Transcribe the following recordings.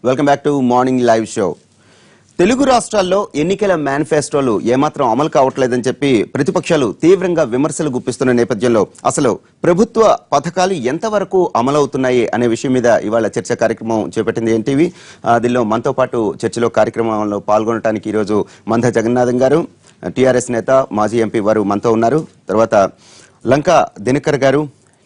Welcome back to morning live show. Telugu రాష్ట్రాల్లో ఎన్నికల మేనిఫెస్టోలు ఏమాత్రం అమలు కావట్లేదని చెప్పి ప్రతిపక్షాలు తీవ్రంగా విమర్శలు గుప్పిస్తున్న నేపథ్యంలో అసలు ప్రభుత్వ పథకాలు ఎంతవరకు అమలవుతున్నాయి అనే విషయం మీద ఇవాళ చర్చ కార్యక్రమం చేపట్టింది ఎన్టీవీ. దీనిలో మనతో పాటు చర్చలో కార్యక్రమంలో పాల్గొనడానికి ఈరోజు మంద జగన్నాథం గారు, టీఆర్ఎస్ నేత, మాజీ ఎంపీ వారు మనతో ఉన్నారు. తర్వాత లంకా దినకర్ గారు,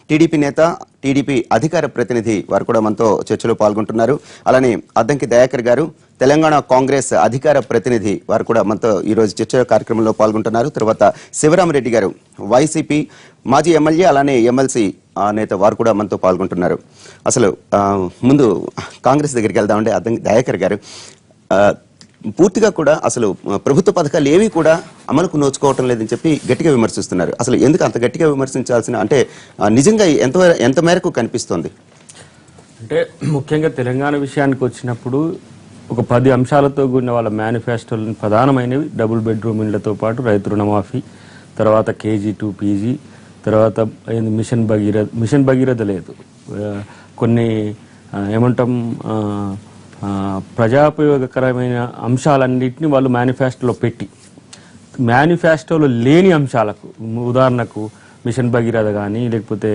టీడీపీ నేత, టీడీపీ అధికార ప్రతినిధి వారు కూడా మనతో చర్చలో పాల్గొంటున్నారు. అలానే అద్దంకి దయాకర్ గారు, తెలంగాణ కాంగ్రెస్ అధికార ప్రతినిధి వారు కూడా మనతో ఈరోజు చర్చ కార్యక్రమంలో పాల్గొంటున్నారు. తర్వాత శివరామరెడ్డి గారు, వైసీపీ మాజీ ఎమ్మెల్యే, అలానే ఎమ్మెల్సీ నేత వారు కూడా మనతో పాల్గొంటున్నారు. అసలు ముందు కాంగ్రెస్ దగ్గరికి వెళ్దామంటే అద్దంకి దయాకర్ గారు, పూర్తిగా కూడా అసలు ప్రభుత్వ పథకాలు ఏవి కూడా అమలుకు నోచుకోవటం లేదని చెప్పి గట్టిగా విమర్శిస్తున్నారు. అసలు ఎందుకు అంత గట్టిగా విమర్శించాల్సిన, అంటే నిజంగా ఎంత మేరకు కనిపిస్తోంది? అంటే ముఖ్యంగా తెలంగాణ విషయానికి వచ్చినప్పుడు ఒక 10 అంశాలతో కూడిన వాళ్ళ మేనిఫెస్టోలు ప్రధానమైనవి డబుల్ బెడ్రూమ్ ఇళ్లతో పాటు రైతు రుణమాఫీ, తర్వాత KG to PG, తర్వాత మిషన్ భగీరథ లేదు, కొన్ని ఏమంటాం ప్రజాపయోగకరమైన అంశాలన్నింటినీ వాళ్ళు మేనిఫెస్టోలో పెట్టి, మేనిఫెస్టోలో లేని అంశాలకు, ఉదాహరణకు మిషన్ భగీరథ కానీ, లేకపోతే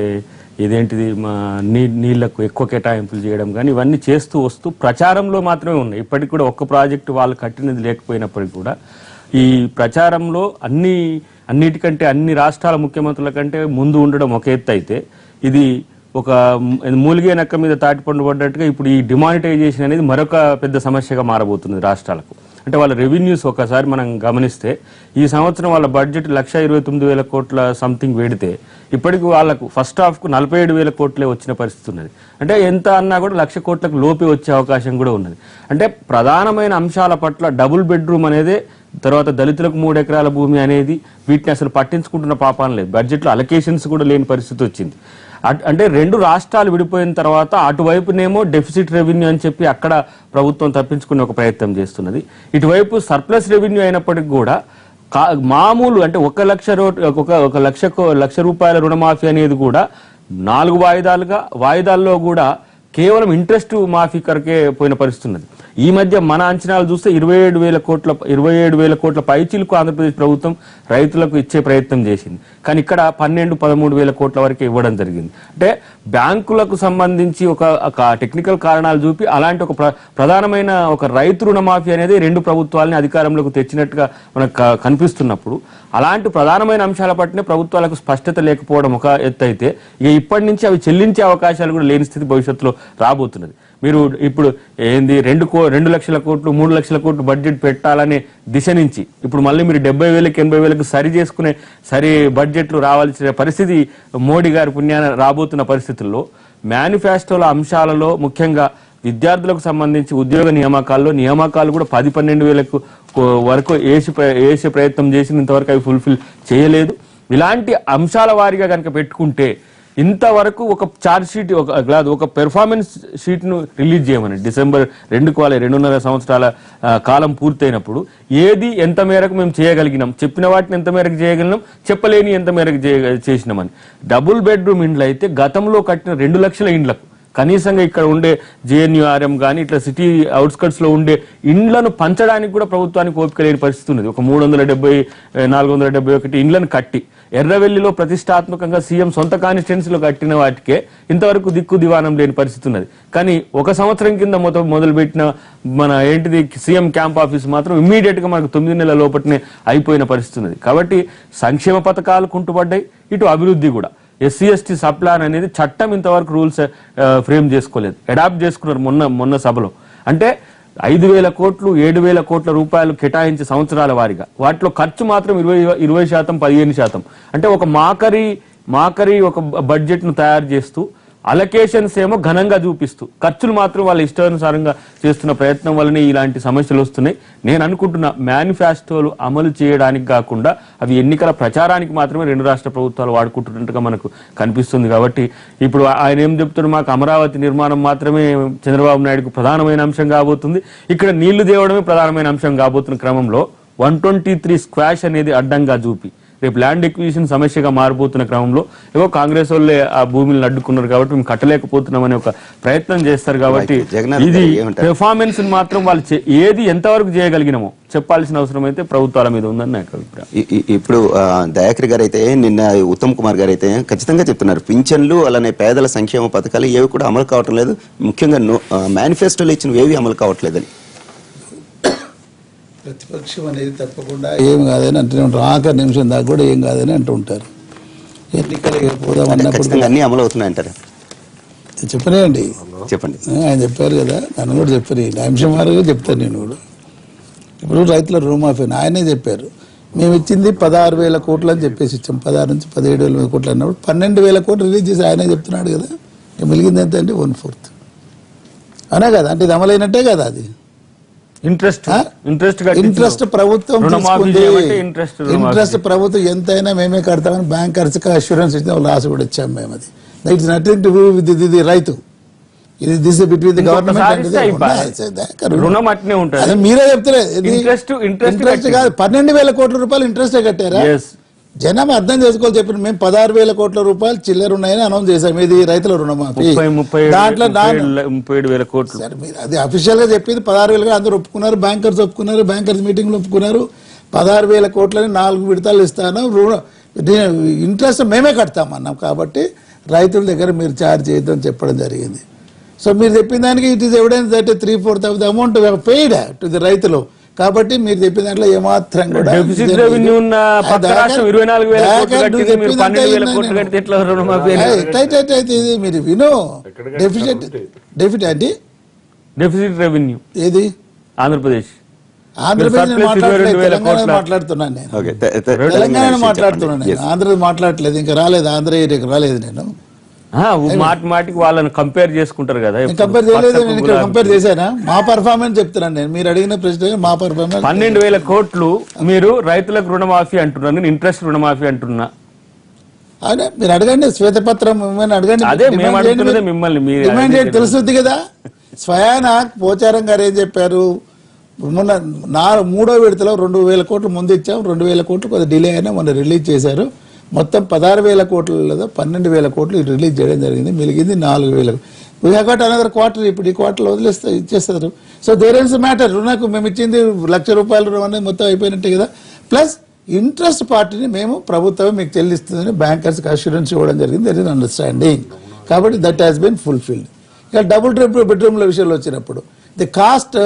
ఇదేంటిది నీళ్లకు ఎక్కువ కేటాయింపులు చేయడం కానీ, ఇవన్నీ చేస్తూ వస్తూ ప్రచారంలో మాత్రమే ఉన్నాయి. ఇప్పటికి కూడా ఒక్క ప్రాజెక్టు వాళ్ళు కట్టినది లేకపోయినప్పటికీ కూడా ఈ ప్రచారంలో అన్నిటికంటే అన్ని రాష్ట్రాల ముఖ్యమంత్రుల కంటే ముందు ఉండడం ఒక ఎత్తు అయితే, ఇది ఒక మూలిగే నక్క మీద తాటిపండు పడ్డట్టుగా ఇప్పుడు ఈ డిమానిటైజేషన్ అనేది మరొక పెద్ద సమస్యగా మారబోతుంది రాష్ట్రాలకు. అంటే వాళ్ళ రెవెన్యూస్ ఒకసారి మనం గమనిస్తే, ఈ సంవత్సరం వాళ్ళ బడ్జెట్ 1,29,000 కోట్ల సంథింగ్ పెడితే ఇప్పటికి వాళ్ళకు ఫస్ట్ హాఫ్కు 47,000 కోట్లే వచ్చిన పరిస్థితి ఉన్నది. అంటే ఎంత అన్నా కూడా 1,00,000 కోట్లకు లోపే వచ్చే అవకాశం కూడా ఉన్నది. అంటే ప్రధానమైన అంశాల పట్ల డబుల్ బెడ్రూమ్ అనేది, తర్వాత దళితులకు 3 ఎకరాల భూమి అనేది, వీటిని అసలు పట్టించుకుంటున్న పాపాన లేదు. బడ్జెట్లో అలొకేషన్స్ కూడా లేని పరిస్థితి వచ్చింది. అంటే 2 రాష్ట్రాలు విడిపోయిన తర్వాత అటువైపునేమో డెఫిసిట్ రెవెన్యూ అని చెప్పి అక్కడ ప్రభుత్వం తప్పించుకునే ఒక ప్రయత్నం చేస్తున్నది. ఇటువైపు సర్ప్లస్ రెవెన్యూ అయినప్పటికీ కూడా మామూలు అంటే 1,00,000 రూపాయల రుణమాఫీ అనేది కూడా 4 వాయిదాల్లో కూడా కేవలం ఇంట్రెస్ట్ మాఫీ కొరకే పోయిన పరిస్థితి ఉన్నది. ఈ మధ్య మన అంచనాలు చూస్తే 27,000 కోట్ల పైచీలకు ఆంధ్రప్రదేశ్ ప్రభుత్వం రైతులకు ఇచ్చే ప్రయత్నం చేసింది. కానీ ఇక్కడ 12,000-13,000 కోట్ల వరకు ఇవ్వడం జరిగింది. అంటే బ్యాంకులకు సంబంధించి ఒక టెక్నికల్ కారణాలు చూపి అలాంటి ఒక ప్రధానమైన ఒక రైతు రుణమాఫీ అనేది 2 ప్రభుత్వాలని అధికారంలోకి తెచ్చినట్టుగా మనకు కనిపిస్తున్నప్పుడు, అలాంటి ప్రధానమైన అంశాల పట్లనే ప్రభుత్వాలకు స్పష్టత లేకపోవడం ఒక ఎత్తు అయితే, ఇక ఇప్పటి నుంచి అవి చెల్లించే అవకాశాలు కూడా లేని స్థితి భవిష్యత్తులో రాబోతున్నది. మీరు ఇప్పుడు ఏంది 2 లక్షల కోట్లు 3 లక్షల కోట్లు బడ్జెట్ పెట్టాలనే దిశ నుంచి ఇప్పుడు మళ్ళీ మీరు 70,000-80,000 సరి బడ్జెట్లు రావాల్సిన పరిస్థితి మోడీ గారి పుణ్యాన రాబోతున్న పరిస్థితుల్లో, మేనిఫెస్టోల అంశాలలో ముఖ్యంగా విద్యార్థులకు సంబంధించి ఉద్యోగ నియామకాలు కూడా 10-12,000 వరకు వేసే ప్రయత్నం చేసి ఇంతవరకు అవి ఫుల్ఫిల్ చేయలేదు. ఇలాంటి అంశాల వారీగా కనుక పెట్టుకుంటే ఇంతవరకు ఒక ఛార్జ్ షీట్, ఒక పెర్ఫార్మెన్స్ షీట్ను రిలీజ్ చేయమని డిసెంబర్ 2.5 సంవత్సరాల కాలం పూర్తయినప్పుడు ఏది ఎంత మేరకు మేము చేయగలిగినాం, చెప్పిన వాటిని ఎంత మేరకు చేయగలిగినాం, చెప్పలేని ఎంత మేరకు చేసినామని. డబుల్ బెడ్రూమ్ ఇండ్లు అయితే గతంలో కట్టిన 2 లక్షల ఇండ్లకు కనీసంగా ఇక్కడ ఉండే JNURM కానీ ఇట్లా సిటీ అవుట్స్కట్స్ లో ఉండే ఇండ్లను పంచడానికి కూడా ప్రభుత్వానికి ఓపిక లేని పరిస్థితి ఉన్నది. ఒక 471 ఇండ్లను కట్టి ఎర్రవెల్లిలో ప్రతిష్టాత్మకంగా సీఎం సొంత కాన్స్టిట్యున్సీలో కట్టిన వాటికే ఇంతవరకు దిక్కు దివానం లేని పరిస్థితి ఉన్నది. కానీ 1 సంవత్సరం కింద మొదలుపెట్టిన మన సీఎం క్యాంప్ ఆఫీస్ మాత్రం ఇమ్మీడియట్ గా మనకు 9 నెలల లోపటినే అయిపోయిన పరిస్థితి ఉన్నది. కాబట్టి సంక్షేమ పథకాలు కుంటుపడ్డాయి, ఇటు అభివృద్ధి కూడా. SC/ST సబ్ ప్లాన్ అనేది చట్టం ఇంతవరకు రూల్స్ ఫ్రేమ్ చేసుకోలేదు, అడాప్ట్ చేసుకున్నారు మొన్న సభలో. అంటే 5,000 కోట్లు 7,000 కోట్ల రూపాయలు కేటాయించి సంవత్సరాల వారీగా, వాటిలో ఖర్చు మాత్రం 20% 15%. అంటే ఒక మాకరి ఒక బడ్జెట్ ను తయారు చేస్తూ అలొకేషన్స్ ఏమో ఘనంగా చూపిస్తూ ఖర్చులు మాత్రం వాళ్ళ ఇష్టానుసారంగా చేస్తున్న ప్రయత్నం వల్లనే ఇలాంటి సమస్యలు వస్తున్నాయి. నేను అనుకుంటున్నా మేనిఫెస్టోలు అమలు చేయడానికి కాకుండా అవి ఎన్నికల ప్రచారానికి మాత్రమే 2 రాష్ట్ర ప్రభుత్వాలు వాడుకుంటున్నట్టుగా మనకు కనిపిస్తుంది. కాబట్టి ఇప్పుడు ఆయన ఏం చెప్తున్నారు, మాకు అమరావతి నిర్మాణం మాత్రమే చంద్రబాబు నాయుడుకు ప్రధానమైన అంశం కాబోతుంది, ఇక్కడ నీళ్లు తేవడమే ప్రధానమైన అంశం కాబోతున్న క్రమంలో 123 స్క్వాష్ అనేది అడ్డంగా చూపి రేపు ల్యాండ్ ఎక్విజిషన్ సమస్యగా మారిపోతున్న క్రమంలో ఏవో కాంగ్రెస్ వాళ్ళే ఆ భూమిని అడ్డుకున్నారు కాబట్టి మేము కట్టలేకపోతున్నాం అనే ఒక ప్రయత్నం చేస్తారు కాబట్టి జగన్నాథ్ ఇది గారు ఏమంటారు? పెర్ఫార్మెన్స్ మాత్రం వాళ్ళు ఏది ఎంతవరకు చేయగలిగినామో చెప్పాల్సిన అవసరం అయితే ప్రభుత్వాల మీద ఉందని నాకు అభిప్రాయం. ఇప్పుడు దయాకర్ గారు అయితే నిన్న ఉత్తమ్ కుమార్ గారు అయితే ఖచ్చితంగా చెప్తున్నారు పింఛన్లు అలానే పేదల సంక్షేమ పథకాలు ఏవి కూడా అమలు కావటం లేదు, ముఖ్యంగా మేనిఫెస్టోలో ఇచ్చినవి ఏవి అమలు కావట్లేదని. ప్రతిపక్షం అనేది తప్పకుండా ఏం కాదని అంటూనే ఉంటారు, ఆఖరి నిమిషం దాకా కూడా ఏం కాదని అంటూ ఉంటారు. ఎన్నికలకి పోదాం అన్నప్పుడు ఖచ్చితంగా అన్ని అమలు అవుతున్నాయంటారు. చెప్పనేయండి, చెప్పండి. ఆయన చెప్పారు కదా, నన్ను కూడా చెప్పారు, ఈ నిమిషం వారుగా చెప్తాను నేను కూడా. ఇప్పుడు రైతుల రుణమాఫీ ఆయనే చెప్పారు, మేము ఇచ్చింది 16,000 కోట్లు అని చెప్పేసి ఇచ్చాం, 16 నుంచి 17,000 కోట్లు అన్నప్పుడు 12,000 కోట్లు రిలీజ్ చేసి ఆయనే చెప్తున్నాడు కదా. మిగిలింది ఎంత అంటే 1/4 అనే కదా, అంటే ఇది అమలైనట్టే కదా. అది ఇంట్రెస్ట్ ప్రభుత్వం తీసుకుంది, ఇంట్రెస్ట్ ప్రభుత్వం ఎంతైనా మేమే కడతామని బ్యాంకర్స్కి అష్యూరెన్స్ ఇచ్చిన వాళ్ళు రాసి కూడా ఇచ్చాం మేము. అది it's nothing to do with ఇది రైతు, ఇది దిస్ బిట్వీన్ ది గవర్నమెంట్. అదే మీరే చెప్తలేదు, ఇంట్రెస్ట్ కాదు, 12,000 కోట్ల రూపాయలు ఇంట్రెస్టే కట్టారా? జనం అర్థం చేసుకోవాలి. చెప్పిన మేము 16,000 కోట్ల రూపాయలు చిల్లర ఉన్నాయని అనౌన్స్ చేశాం. ఇది రైతుల రుణమాఫీ, దాంట్లో 37,000 కోట్లు. సరే మీరు అది అఫీషియల్ గా చెప్పింది 16,000 అందరూ ఒప్పుకున్నారు, బ్యాంకర్స్ ఒప్పుకున్నారు, బ్యాంకర్స్ మీటింగ్ లో ఒప్పుకున్నారు. 16,000 కోట్లని 4 విడతలు ఇస్తాను, ఇంట్రెస్ట్ మేమే కడతామన్నాం. కాబట్టి రైతుల దగ్గర మీరు ఛార్జ్ చేయొద్దని చెప్పడం జరిగింది. సో మీరు చెప్పిన దానికి it is evidence that 3/4 of the amount paid to the రైతులు. కాబట్టి మీరు చెప్పిన దాంట్లో ఏమాత్రం కూడా ఇది మీరు విను, డెఫిసిట్ అంటే డెఫిసిట్ రెవెన్యూ ఏది ఆంధ్రప్రదేశ్ మాట్లాడుతున్నాను నేను, తెలంగాణ మాట్లాడుతున్నాను నేను, ఆంధ్ర మాట్లాడలేదు, ఇంకా రాలేదు, ఆంధ్ర ఏరియాకి రాలేదు నేను. మాటికి వాళ్ళని కంపేర్ చేసుకుంటారు కదా. కంపేర్ చేయలేదు, నేను ఇక్కడ కంపేర్ చేశానా? మా పర్ఫార్మెన్స్ చెప్తున్నాను నేను, మీరు అడిగిన ప్రశ్న మా పర్ఫార్మెన్స్. 12,000 కోట్లు మీరు రైతులకు రుణమాఫీ అంటున్నారు, నేను ఇంట్రెస్ట్ రుణమాఫీ అంటున్నా. అదే మీరు అడగండి, శ్వేతపత్రం అడగండి, అదే మేము అడుగుతున్నదే మిమ్మల్ని. డిమాండ్ చేయండి, తెలుస్తుంది కదా. స్వయాన పోచారం గారు ఏం చెప్పారు, మొన్న 3వ విడతలో 2,000 కోట్లు ముందు ఇచ్చాం, 2,000 కోట్లు కొద్దిగా డిలే అయినా మొన్న రిలీజ్ చేశారు. మొత్తం 16,000 కోట్లు లేదా 12,000 కోట్లు రిలీజ్ చేయడం జరిగింది, మిగిలింది 4,000. We have got another quarter, ఇప్పుడు ఈ క్వార్టర్లో ఇచ్చేస్తారు. సో దేర్ ఇస్ మ్యాటర్, రుణకు మేము ఇచ్చింది ₹1,00,000 రుణం అనేది మొత్తం అయిపోయినట్టే కదా. ప్లస్ ఇంట్రెస్ట్ పార్టీని మేము ప్రభుత్వం మీకు చెల్లిస్తుందని బ్యాంకర్స్కి అష్యూరెన్స్ ఇవ్వడం జరిగింది, దట్ ఈస్ అండర్స్టాండింగ్. కాబట్టి దట్ హ్యాస్ బీన్ ఫుల్ఫిల్డ్. ఇక డబుల్ బెడ్రూమ్ల విషయంలో వచ్చినప్పుడు ది కాస్ట్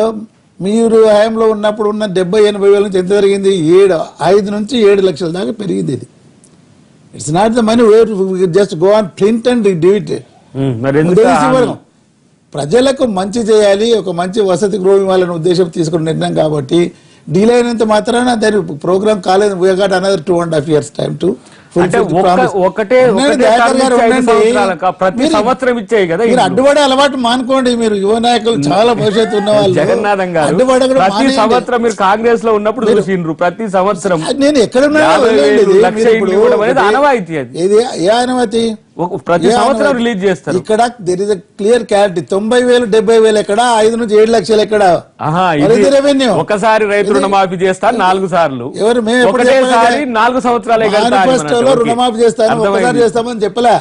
మీరు హయాంలో ఉన్నప్పుడు ఉన్న 70-80 వేల నుంచి ఎంత పెరిగింది? 5 నుంచి 7 లక్షల దాకా పెరిగింది. ఇది it's not the money where just go on print and do it. ప్రజలకు మంచి చేయాలి, ఒక మంచి వసతి గృహం ఇవ్వాలనే ఉద్దేశం తీసుకున్న నిర్ణయం. కాబట్టి డీలే అయినంత మాత్రాన దాని ప్రోగ్రామ్ కాలేదు. We got another 2.5 years time to అడ్డుపడే అలవాటు మానుకోండి. మీరు యువ నాయకులు చాలా భవిష్యత్తు ఉన్న వాళ్ళు. జగన్నాథం గారు ప్రతి సంవత్సరం మీరు కాంగ్రెస్ లో ఉన్నప్పుడు చూసిండ్రు, ప్రతి సంవత్సరం నేను ఎక్కడ అనవాయితీ. ఏది ఏ అనుమతి? ప్రతి సంవత్సరం రిలీజ్ చేస్తారు. ఇక్కడ దెర్ ఇస్ క్లియర్ క్లారిటీ. 90,000 70,000 ఎక్కడ, 5 నుంచి 7 లక్షలు ఎక్కడ? రెవెన్యూ ఒకసారి రైతు రుణమాఫీ చేస్తారు 4 సార్లు, ఎవరు? మేము 4 సంవత్సరాలే మేనిఫెస్టోలో రుణమాఫీ చేస్తాను, ఒక్కసారి చేస్తామని చెప్పలే,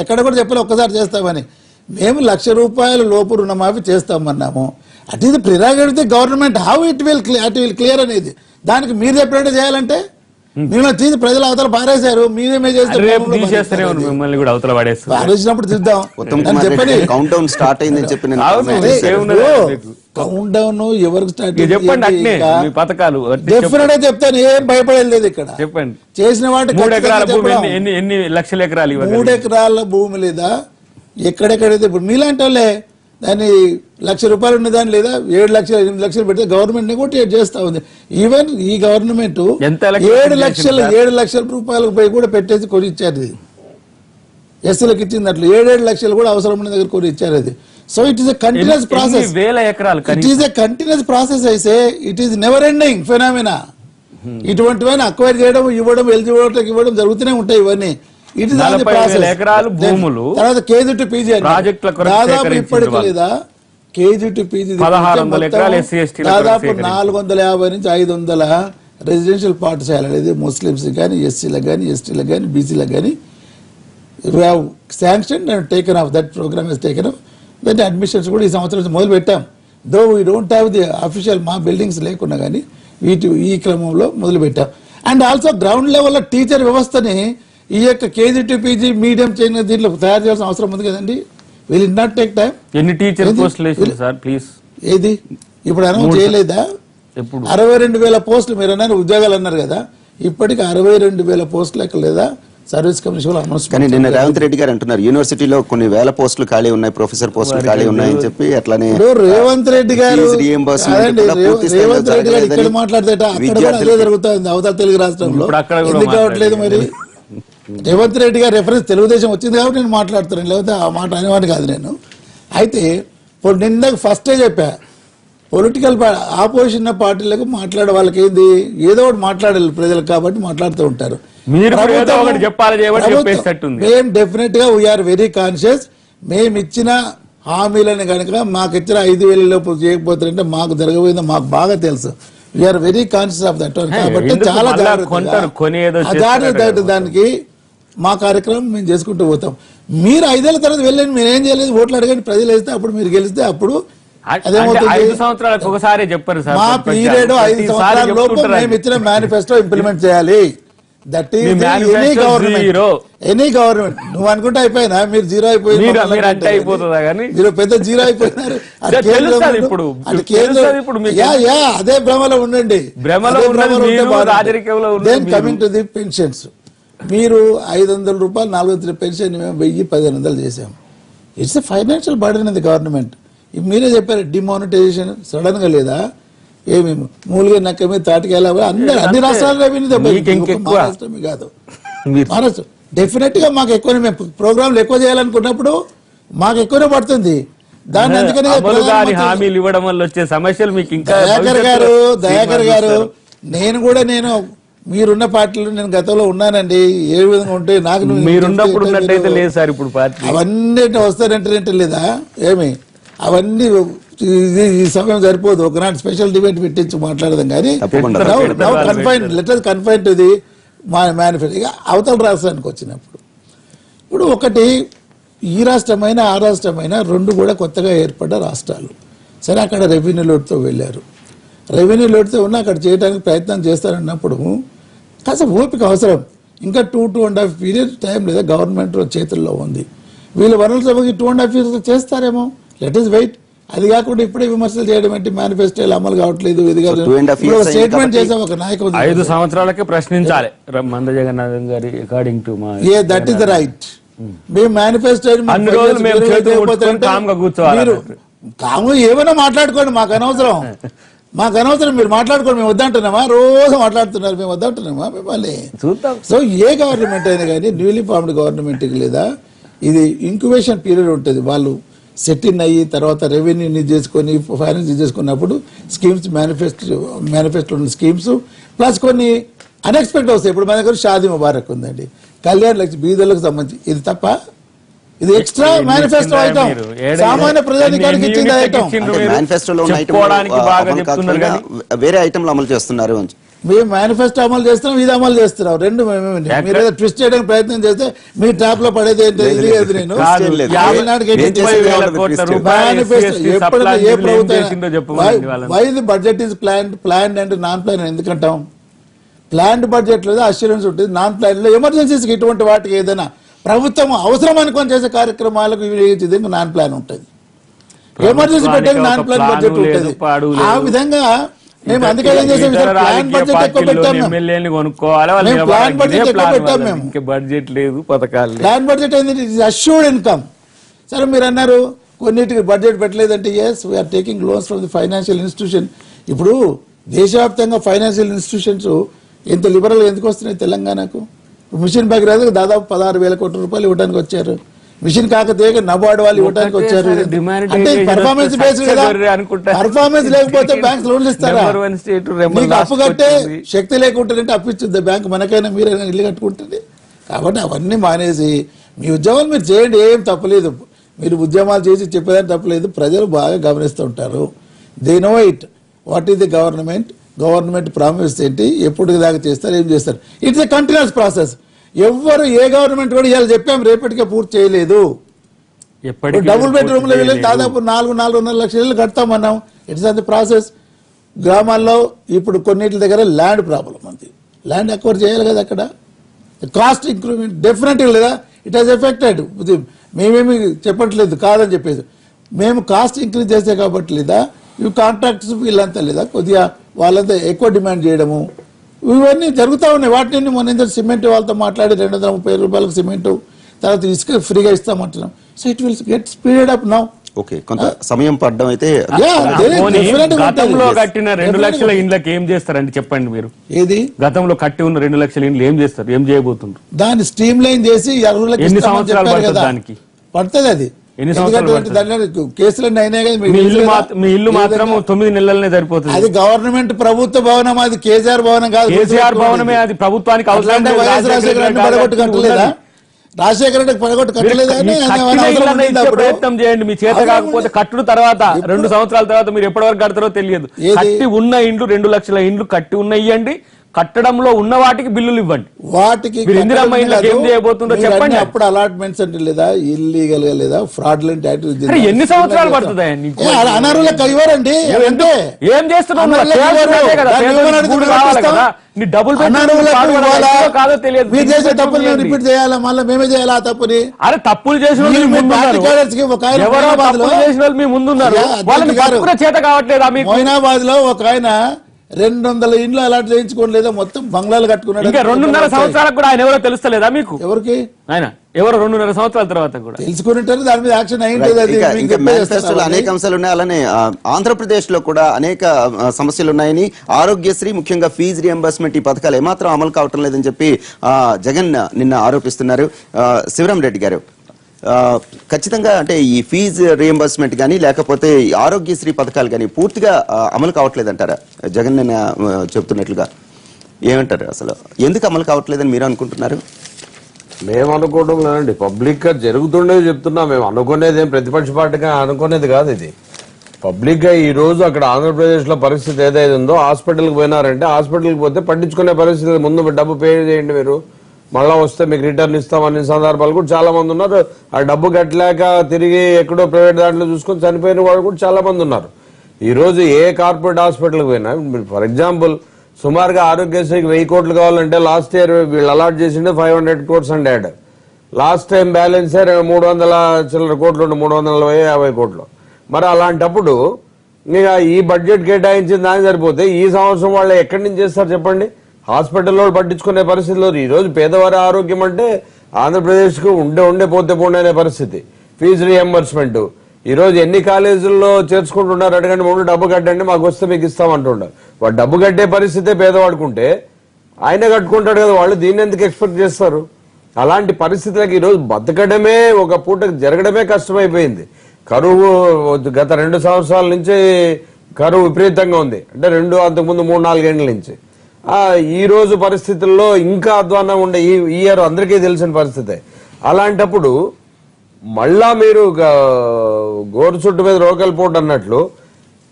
ఎక్కడ కూడా చెప్పలే ఒక్కసారి చేస్తామని. మేము ₹1,00,000 లోపు రుణమాఫీ చేస్తామన్నాము. It is the prerogative the government, how it will clear అనేది. దానికి మీరు చెప్పినట్టు చేయాలంటే మిమ్మల్ని తీసి ప్రజలు అవతల పారేశారు, మీరేమే చేస్తారు? మిమ్మల్ని కూడా అవతల పారేసినప్పుడు చూద్దాం. చెప్పండి, కౌంట్ డౌన్ స్టార్ట్ అయిందని చెప్పి కౌంట్ డౌన్ ఎవరికి స్టార్ట్ చెప్పండి, పథకాలు డెఫినెట్ గా చెప్తాను, ఏం భయపడలేదు. ఇక్కడ చెప్పండి, చేసిన వాటి 3 ఎకరాల భూమి ఎన్ని లక్షల ఎకరాలు? 3 ఎకరాల భూమి లేదా ఎక్కడెక్కడైతే ఇప్పుడు మీలాంటి వాళ్ళే దాన్ని ₹1,00,000 ఉన్న దాని లేదా 7 లక్షలు 8 లక్షలు పెడితే గవర్నమెంట్ నెగోటియేట్ చేస్తా ఉంది. ఈవెన్ ఈ గవర్నమెంట్ 7 లక్షల రూపాయలకు పోయి కూడా పెట్టేసి కొని ఇచ్చారు. ఇది ఎస్సీలకు ఇచ్చింది అట్లా 7 లక్షలు కూడా అవసరం ఉన్న దగ్గర కొని ఇచ్చారు. అది so it is a continuous process. It is a continuous process. అయితే it is never ending phenomena. ఇటువంటివన్నీ అక్వైర్ చేయడం, ఇవ్వడం, ఎలిజిబిలిటీకి ఇవ్వడం జరుగుతూనే ఉంటాయి. ఇవన్నీ ఇట్ ఇస్ ఎకరాలు భూములు. తర్వాత కేజీ టు పీజీ దాదాపు ఇప్పటికి లేదా కేజీ టు పీజీ దాదాపు 450 నుంచి 500 రెసిడెన్షియల్ పాఠశాల అనేది ముస్లిమ్స్ కానీ ఎస్సీలకు కానీ ఎస్టీలకు కానీ బీసీలకు కానీ sanction and taken off that program is taken off. దాన్ని అడ్మిషన్స్ కూడా ఈ సంవత్సరం మొదలు పెట్టాం. Though we don't have the official మా బిల్డింగ్స్ లేకున్నా కానీ ఈ క్రమంలో మొదలు పెట్టాం. అండ్ ఆల్సో గ్రౌండ్ లెవెల్లో టీచర్ వ్యవస్థని ఈ యొక్క కేజీ టు పీజీ మీడియం చేయని దీంట్లో తయారు చేయాల్సిన అవసరం ఉంది కదండి. Will it not take time? ఎన్ని టీచర్ పోస్టులు వేసింది సార్ ప్లీజ్? ఏది ఇప్పుడు అనౌన్స్ చేయలేదా? 62,000 పోస్టులు మీరు అన్నారు, ఉద్యోగాలు అన్నారు కదా, ఇప్పటికి 62,000 పోస్టులు ఎక్కడ లేదా సర్వీస్ కమిషన్ అనౌన్స్. కానీ నిన్న రేవంత్ రెడ్డి గారు అంటున్నారు యూనివర్సిటీలో కొన్ని వేల పోస్టులు ఖాళీ ఉన్నాయి, ప్రొఫెసర్ పోస్టులు ఖాళీ ఉన్నాయని చెప్పి. అట్లానే రేవంత్ రెడ్డి గారు ఇక్కడ మాట్లాడితే అక్కడ కూడా అదే జరుగుతుంది అవతల తెలుగు రాష్ట్రంలో. ఎందుకు కావట్లేదు మరి? రేవంత్ రెడ్డి గారు రెఫరెన్స్ తెలుగుదేశం వచ్చింది కాబట్టి నేను మాట్లాడుతున్నాను, లేకపోతే ఆ మాట అనేవాడిని కాదు నేను. అయితే ఇప్పుడు నిన్న ఫస్టే చెప్పా, పొలిటికల్ ఆపోజిషన్ పార్టీలకు మాట్లాడే వాళ్ళకి ఏంది ఏదో ఒకటి మాట్లాడాలి ప్రజలకు కాబట్టి మాట్లాడుతూ ఉంటారు. మేము డెఫినెట్ గా వీఆర్ వెరీ కాన్షియస్. మేము ఇచ్చిన హామీలను కనుక మాకు ఇచ్చిన 5,000 లోపు చేయకపోతారంటే మాకు జరగబోయిందో మాకు బాగా తెలుసు. We're very conscious of that. కాబట్టి చాలా జాగ్రత్త దానికి మా కార్యక్రమం మేము చేసుకుంటూ పోతాం. మీరు 5 ఏళ్ల తర్వాత వెళ్ళండి, మీరు ఏం చేయలేదు, ఓట్లు అడగండి, ప్రజలు వేస్తే అప్పుడు మీరు గెలిస్తే అప్పుడు మా పీరియడ్ 5 సంవత్సరాల లోపు మేము ఇచ్చిన మేనిఫెస్టో ఇంప్లిమెంట్ చేయాలి. That is any government. నువ్వు అనుకుంటే అయిపోయినా మీరు జీరో అయిపోయింది, మీరు పెద్ద జీరో అయిపోయినారు. అదే భ్రమలో ఉండండి. Then coming to the pensions, మీరు 500 రూపాయలు 400 పెన్షన్ మేము 1,000-1,500 చేసాము. It's a financial burden in the government. మీరే చెప్పారు డిమానిటైజేషన్ సడన్ గా లేదా, ఏమి మూలుగా నక్క మీద తాటికి వెళ్ళాలి, అన్ని రాష్ట్రాలు మహారాష్ట్రమే కాదు. మహారాష్ట్ర డెఫినెట్ గా మాకు ఎక్కువ, మేము ప్రోగ్రాంలు ఎక్కువ చేయాలనుకున్నప్పుడు మాకు ఎక్కువనే పడుతుంది. దాన్ని అందుకనే హామీలు ఇవ్వడం వల్ల వచ్చే సమస్యలు మీకు ఇంకా. దయాకర్ గారు నేను మీరున్న పార్టీలో నేను గతంలో ఉన్నానండి. ఏ విధంగా ఉంటే నాకు మీరున్నప్పుడు ఉన్నట్టయితే లేదు సార్ ఇప్పుడు పార్టీ అవన్నీ వస్తారంటే లేదా ఏమి అవన్నీ ఈ సమయం సరిపోదు. ఒకనాటి స్పెషల్ డిబేట్ పెట్టించి మాట్లాడదాం కానీ కన్ఫైన్ టు ది మేనిఫెస్టో. ఇక అవతల రాష్ట్రానికి వచ్చినప్పుడు ఇప్పుడు ఒకటి ఈ రాష్ట్రమైనా ఆ రాష్ట్రమైనా రెండు కూడా కొత్తగా ఏర్పడ్డ రాష్ట్రాలు. సరే అక్కడ రెవెన్యూ లోటుతో వెళ్ళారు, రెవెన్యూ లోటుతో ఉన్న అక్కడ చేయడానికి ప్రయత్నం చేస్తారన్నప్పుడు కాస్త ఓపిక అవసరం. ఇంకా 2.5 పీరియడ్ టైం లేదా గవర్నమెంట్ చేతుల్లో ఉంది. వీళ్ళు వనరుల సభకి 2.5 ఇయర్స్ చేస్తారేమో, లెట్ ఇస్ వెయిట్. అది కాకుండా ఇప్పుడే విమర్శలు చేయడం ఏంటి, మేనిఫెస్టోలు అమలు కావట్లేదు, ఇది స్టేట్మెంట్ చేసాం ఒక నాయకుడు 5 సంవత్సరాలకే ప్రశ్నించాలి మంద జగన్నాథం గారి అకార్డింగ్ టు మా దట్ ఈస్ ద రైట్. మేము మేనిఫెస్టో కాము ఏమైనా మాట్లాడుకోండి, మాకు అనవసరం మీరు మాట్లాడుకోండి, మేము వద్దంటున్నామా? రోజు మాట్లాడుతున్నారు, మేము వద్దంటున్నామా మిమ్మల్ని? సో ఏ గవర్నమెంట్ అయినా కానీ న్యూలీ ఫార్మ్డ్ గవర్నమెంట్కి లేదా ఇది ఇంక్యుబేషన్ పీరియడ్ ఉంటుంది. వాళ్ళు సెట్ ఇన్ అయ్యి తర్వాత రెవెన్యూని చేసుకొని ఫైనాన్స్ చేసుకున్నప్పుడు స్కీమ్స్ మేనిఫెస్టో స్కీమ్స్ ప్లస్ కొన్ని అన్ఎక్స్పెక్టెడ్ వస్తాయి. ఇప్పుడు మన దగ్గర షాదీ ముబారక్ ఉందండి, కళ్యాణ్ లక్ష్మి బీదర్లకు సంబంధించి. ఇది తప్ప ఇది ఎక్స్ట్రా మేనిఫెస్టో ఐటమ్, సామాన్య ప్రజానికానికి ఇచ్చింది ఐటమ్. మేనిఫెస్టోలో వేరే ఐటమ్లు అమలు చేస్తున్నారు. మేము మేనిఫెస్టో అమలు చేస్తున్నాం, ఇది అమలు చేస్తున్నాం, రెండు మీరు ఏదో ట్విస్ట్ చేయడానికి ప్రయత్నం చేస్తే మీ ట్రాప్ లో పడేది ఏంటి? నేను ఏ ప్రభుత్వం budget is planned and non plan ఎందుకంటాం? ప్లాన్డ్ బడ్జెట్ లో అష్యూరెన్స్ ఉంటుంది, నాన్ ప్లాన్ లో ఎమర్జెన్సీస్కి ఇటువంటి వాటికి ఏదైనా ప్రభుత్వం అవసరం అనుకొని చేసే కార్యక్రమాలకు నాన్ ప్లాన్ ఉంటుంది. ఎమర్జెన్సీ పెట్టడానికి నాన్ ప్లాన్ బడ్జెట్ ఉంటుంది. ఆ విధంగా మేము అందుకే ఏం చేసాం, ప్లాన్ బడ్జెట్ ఎక్కువ పెట్టాం, ప్లాన్ బడ్జెట్ ఎక్కువ పెట్టాం. మేము బడ్జెట్ లేదు, పథకాలు ప్లాన్ బడ్జెట్ ఏంటంటే అష్యూర్డ్ ఇన్కమ్. సరే మీరు అన్నారు కొన్నిటికి బడ్జెట్ పెట్టలేదంటే, yes we are taking loans from the financial institution. ఇప్పుడు దేశవ్యాప్తంగా ఫైనాన్షియల్ ఇన్స్టిట్యూషన్స్ ఎంత లిబరల్ ఎందుకు వస్తున్నాయి తెలంగాణకు? మిషన్ భగీరథకు దాదాపు 16,000 కోట్ల రూపాయలు ఇవ్వడానికి వచ్చారు. మిషన్ కాకతీయ నబార్డు వాళ్ళు ఇవ్వడానికి వచ్చారు. అంటే పర్ఫార్మెన్స్ బేస్డ్ కదా, పర్ఫార్మెన్స్ లేకపోతే బ్యాంక్స్ లోన్లు ఇస్తారా? మీకు అప్పు కట్టే శక్తి లేకుంటుందంటే అప్పిస్తుంది బ్యాంక్, మనకైనా మీరైనా ఇల్లు కట్టుకుంటుంది. కాబట్టి అవన్నీ మానేసి మీ ఉద్యమాలు మీరు చేయండి, ఏం తప్పలేదు. మీరు ఉద్యమాలు చేసి చెప్పేదాన్ని తప్పలేదు. ప్రజలు బాగా గమనిస్తూ ఉంటారు. They know it what is the government. Government promise ఏంటి, ఎప్పుడు దాకా చేస్తారు, ఏం చేస్తారు. It's a continuous process. ఎవ్వరు ఏ గవర్నమెంట్ కూడా ఇవాళ చెప్పాం రేపటికే పూర్తి చేయలేదు. ఎప్పటికీ డబుల్ బెడ్రూమ్లు వెళ్ళి దాదాపు 4.5 లక్షల ఇళ్ళు కడతామన్నాం. It's on the process. గ్రామాల్లో ఇప్పుడు కొన్నిటి దగ్గర ల్యాండ్ ప్రాబ్లం ఉంది. ల్యాండ్ అక్వైర్ చేయాలి కదా. అక్కడ కాస్ట్ ఇంక్రిమెంట్ డెఫినెట్గా లేదా, ఇట్ హాజ్ ఎఫెక్టెడ్. మేమేమి చెప్పట్లేదు కాదని చెప్పేసి, మేము కాస్ట్ ఇంక్రీజ్ చేస్తే కాబట్టి లేదా, ఇవి కాంట్రాక్ట్స్ వీళ్ళంతా లేదా కొద్దిగా వాళ్ళంతా ఎక్కువ డిమాండ్ చేయడము ఇవన్నీ జరుగుతూ ఉన్నాయి. వాటిని మొన్న సిమెంట్ వాళ్ళతో మాట్లాడి 230 రూపాయలకు సిమెంటు, తర్వాత ఇసుక ఫ్రీగా ఇస్తామంటున్నాం. So it will get speeded up now. Okay, కొంత సమయం పడడం అయితే గతంలో కట్టిన 2 లక్షల ఇండ్లకి ఏం చేస్తారండి చెప్పండి మీరు. ఏది గతంలో కట్టి ఉన్న 2 లక్షల ఇండ్లు ఏం చేస్తారు, ఏం చేయబోతుండ్రు? దాన్ని స్ట్రీమ్ లైన్ చేసి అర్హులకి ఎన్ని ఇస్తామని సంవత్సరాలు చెప్పారు పడుతుంది కదా. దానికి? పడుతుంది అది. ఎన్ని సంవత్సరాలు ఎందుకంటే దానిలో కేసులన్నీ అయినాయి కదా. మీ ఇల్లు మాత్రం 9 నెలలనే సరిపోతుంది. అది గవర్నమెంట్ ప్రభుత్వ భవనం, అది కేసీఆర్ భవనం కాదు. కేసీఆర్ భవనమే, అది ప్రభుత్వానికి అవసరం లేదు. వైఎస్ రాజశేఖర రెడ్డి పడగొట్టు కట్టలేదా? రాజశేఖర రెడ్డి పడగొట్టు కట్టలేదా? ప్రయత్నం చేయండి. మీ చేత కాకపోతే కట్టుడు తర్వాత 2 సంవత్సరాల తర్వాత మీరు ఎప్పటి వరకు కడతారో తెలియదు. కట్టి ఉన్న ఇండ్లు 2 లక్షల ఇండ్లు కట్టి ఉన్న ఇవ్వండి. కట్టడంలో ఉన్న వాటికి బిల్లులు ఇవ్వండి. వాటికి ఇందిరమ్మ ఇండ్లకి ఏం చేయబోతుందో చెప్పండి. అప్పుడు అలాట్మెంట్స్ అంటే లేదా, ఇల్లీగల్ గా లేదా, ఫ్రాడ్లెంట్ యాక్టివిటీ. ఎన్ని సంవత్సరాలు పడుతుంది? అనర్హులకు ఇవ్వరండి. ఏం చేస్తున్నావు? కాదో తెలియదు. మీరు చేసే తప్పులు రిపీట్ చేయాలా? మళ్ళీ మేమే చేయాలా ఆ తప్పుని? అరే తప్పులు చేసిన వాళ్ళు మీ ముందున్నారు. చేత కావట్లేదా మీకు? మొయినాబాద్ లో ఒక ఆయన 200 ఇండ్లు అలాట్ చేయించుకోండి, లేదా మొత్తం బంగ్లాలు కట్టుకున్నాడు. ఇంకా 2.5 సంవత్సరాలకు కూడా ఆయన ఎవరో తెలుస్తలేదా మీకు? ఎవరికి? ఆయన ఎవరో 2.5 సంవత్సరాల తర్వాత కూడా తెలుసుకుంటారు. దాని మీద యాక్షన్ అయింది. మేనిఫెస్టోలో అనేక అంశాలు ఉన్నాయి. అలానే ఆంధ్రప్రదేశ్ లో కూడా అనేక సమస్యలు ఉన్నాయని, ఆరోగ్యశ్రీ ముఖ్యంగా ఫీజు రియంబర్స్మెంట్ ఈ పథకాలు ఏమాత్రం అమలు కావటం లేదని చెప్పి జగన్ నిన్న ఆరోపిస్తున్నారు. శివరాం రెడ్డి గారు, ఖచ్చితంగా అంటే ఈ ఫీజు రియంబర్స్మెంట్ కానీ లేకపోతే ఆరోగ్యశ్రీ పథకాలు కానీ పూర్తిగా అమలు కావట్లేదంటారా? జగన్ నిన్న చెప్తున్నట్లుగా ఏమంటారు? అసలు ఎందుకు అమలు కావట్లేదని మీరు అనుకుంటున్నారు? మేము అనుకోవడం లేదండి, పబ్లిక్ గా జరుగుతుండేది చెప్తున్నా. మేము అనుకునేది ఏం ప్రతిపక్ష పార్టీగా అనుకునేది కాదు. ఇది పబ్లిక్ గా ఈ రోజు అక్కడ ఆంధ్రప్రదేశ్ లో పరిస్థితి ఏదైతే ఉందో, హాస్పిటల్కి పోయినారంటే హాస్పిటల్కి పోతే పట్టించుకునే పరిస్థితి. ముందు డబ్బు పే చేయండి, మీరు మళ్ళా వస్తే మీకు రిటర్న్ ఇస్తామనే సందర్భాలు కూడా చాలా మంది ఉన్నారు. ఆ డబ్బు కట్టలేక తిరిగి ఎక్కడో ప్రైవేట్ దాంట్లో చూసుకొని చనిపోయిన వాళ్ళు కూడా చాలా మంది ఉన్నారు. ఈ రోజు ఏ కార్పొరేట్ హాస్పిటల్కి పోయినా, ఫర్ ఎగ్జాంపుల్ సుమారుగా ఆరోగ్యశ్రీకి 1000 కోట్లు కావాలంటే లాస్ట్ ఇయర్ వీళ్ళు అలాట్ చేసిండే 500 crores అన్నాడు. లాస్ట్ టైం బ్యాలెన్స్ 300 చిల్లర కోట్లు, 340-50 కోట్లు. మరి అలాంటప్పుడు ఇక ఈ బడ్జెట్ కేటాయించిన దానికి సరిపోతే ఈ సంవత్సరం వాళ్ళు ఎక్కడి నుంచి చేస్తారు చెప్పండి? హాస్పిటల్లో పట్టించుకునే పరిస్థితిలో ఈ రోజు పేదవారి ఆరోగ్యం అంటే ఆంధ్రప్రదేశ్ కు ఉండే పోతే పోండే పరిస్థితి. ఫీజు రియంబర్స్మెంట్ ఈ రోజు ఎన్ని కాలేజీల్లో చేర్చుకుంటున్నారు? అడగండి, ముందు డబ్బు కట్టండి, మాకు వస్తే మీకు ఇస్తామంటుంటారు. వాడు డబ్బు కట్టే పరిస్థితే పేదవాడుకుంటే ఆయన కట్టుకుంటాడు కదా, వాళ్ళు దీన్ని ఎందుకు ఎక్స్పెక్ట్ చేస్తారు? అలాంటి పరిస్థితులకు ఈరోజు బతకడమే, ఒక పూటకు జరగడమే కష్టమైపోయింది. కరువు గత 2 సంవత్సరాల నుంచి కరువు విపరీతంగా ఉంది. అంటే అంతకుముందు 3-4 ఏళ్ల నుంచి. ఈ రోజు పరిస్థితుల్లో ఇంకా అధ్వానం ఉండే ఈ ఇయర్ అందరికీ తెలిసిన పరిస్థితే. అలాంటప్పుడు మళ్ళా మీరు గోరు చుట్టు మీద రోకల్ పోటు అన్నట్లు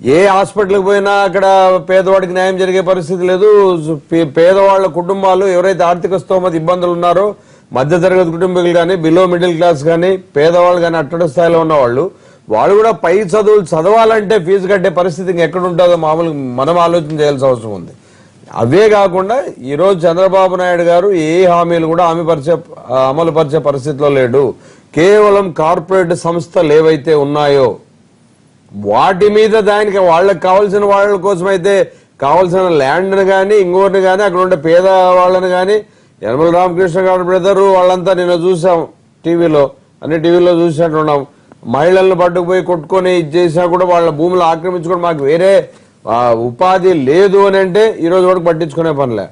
ఏ హాస్పిటల్కి పోయినా అక్కడ పేదవాడికి న్యాయం జరిగే పరిస్థితి లేదు. పేదవాళ్ల కుటుంబాలు ఎవరైతే ఆర్థిక స్తోమత ఇబ్బందులు ఉన్నారో, మధ్యతరగతి కుటుంబీకులు కానీ, బిలో మిడిల్ క్లాస్ కానీ, పేదవాళ్ళు కానీ, అట్టడి స్థాయిలో ఉన్న వాళ్ళు కూడా పై చదువులు చదవాలంటే ఫీజు కట్టే పరిస్థితి ఇంకెక్కడ ఉంటుందో మామూలుగా మనం ఆలోచన చేయాల్సిన అవసరం ఉంది. అవే కాకుండా ఈరోజు చంద్రబాబు నాయుడు గారు ఏ హామీలు కూడా అమలు పరిచే పరిస్థితిలో లేడు. కేవలం కార్పొరేట్ సంస్థలు ఏవైతే ఉన్నాయో వాటి మీద దానికి వాళ్ళకి కావాల్సిన వాళ్ళ కోసమైతే కావాల్సిన ల్యాండ్ని కానీ ఇంకోటిని కానీ అక్కడ ఉండే పేద వాళ్ళని కానీ, యనమల రామకృష్ణ గారి బ్రదరు వాళ్ళంతా నిన్న చూసాం టీవీలో, అన్ని టీవీలో చూసినట్టున్నాం. మహిళలను పట్టుకుపోయి కొట్టుకొని ఇచ్చేసినా కూడా వాళ్ళ భూములు ఆక్రమించుకొని మాకు వేరే ఉపాధి లేదు అని అంటే ఈరోజు వరకు పట్టించుకునే పనిలే.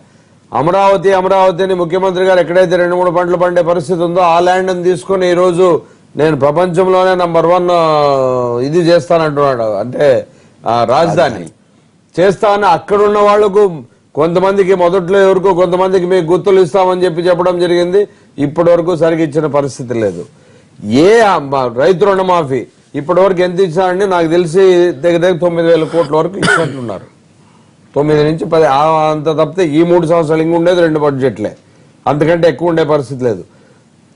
అమరావతి అని ముఖ్యమంత్రి గారు ఎక్కడైతే 2-3 పంటలు పండే పరిస్థితి ఉందో ఆ ల్యాండ్ని తీసుకొని ఈరోజు నేను ప్రపంచంలోనే నంబర్ 1 ఇది చేస్తానంటున్నాడు. అంటే రాజధాని చేస్తానని అక్కడున్న వాళ్లకు కొంతమందికి మొదట్లో ఎవరికో కొంతమందికి మీకు గుర్తులు ఇస్తామని చెప్పడం జరిగింది. ఇప్పటి వరకు సరిగ్గా ఇచ్చిన పరిస్థితి లేదు. రైతు రుణమాఫీ ఇప్పటి వరకు ఎంత ఇచ్చారండి? నాకు తెలిసి దగ్గర 9,000 కోట్ల వరకు ఇచ్చినట్లున్నారు. 9 నుంచి 10 అంత తప్పితే ఈ 3 సంవత్సరాలు ఇంక ఉండేది 2 బడ్జెట్లే, అంతకంటే ఎక్కువ ఉండే పరిస్థితి లేదు.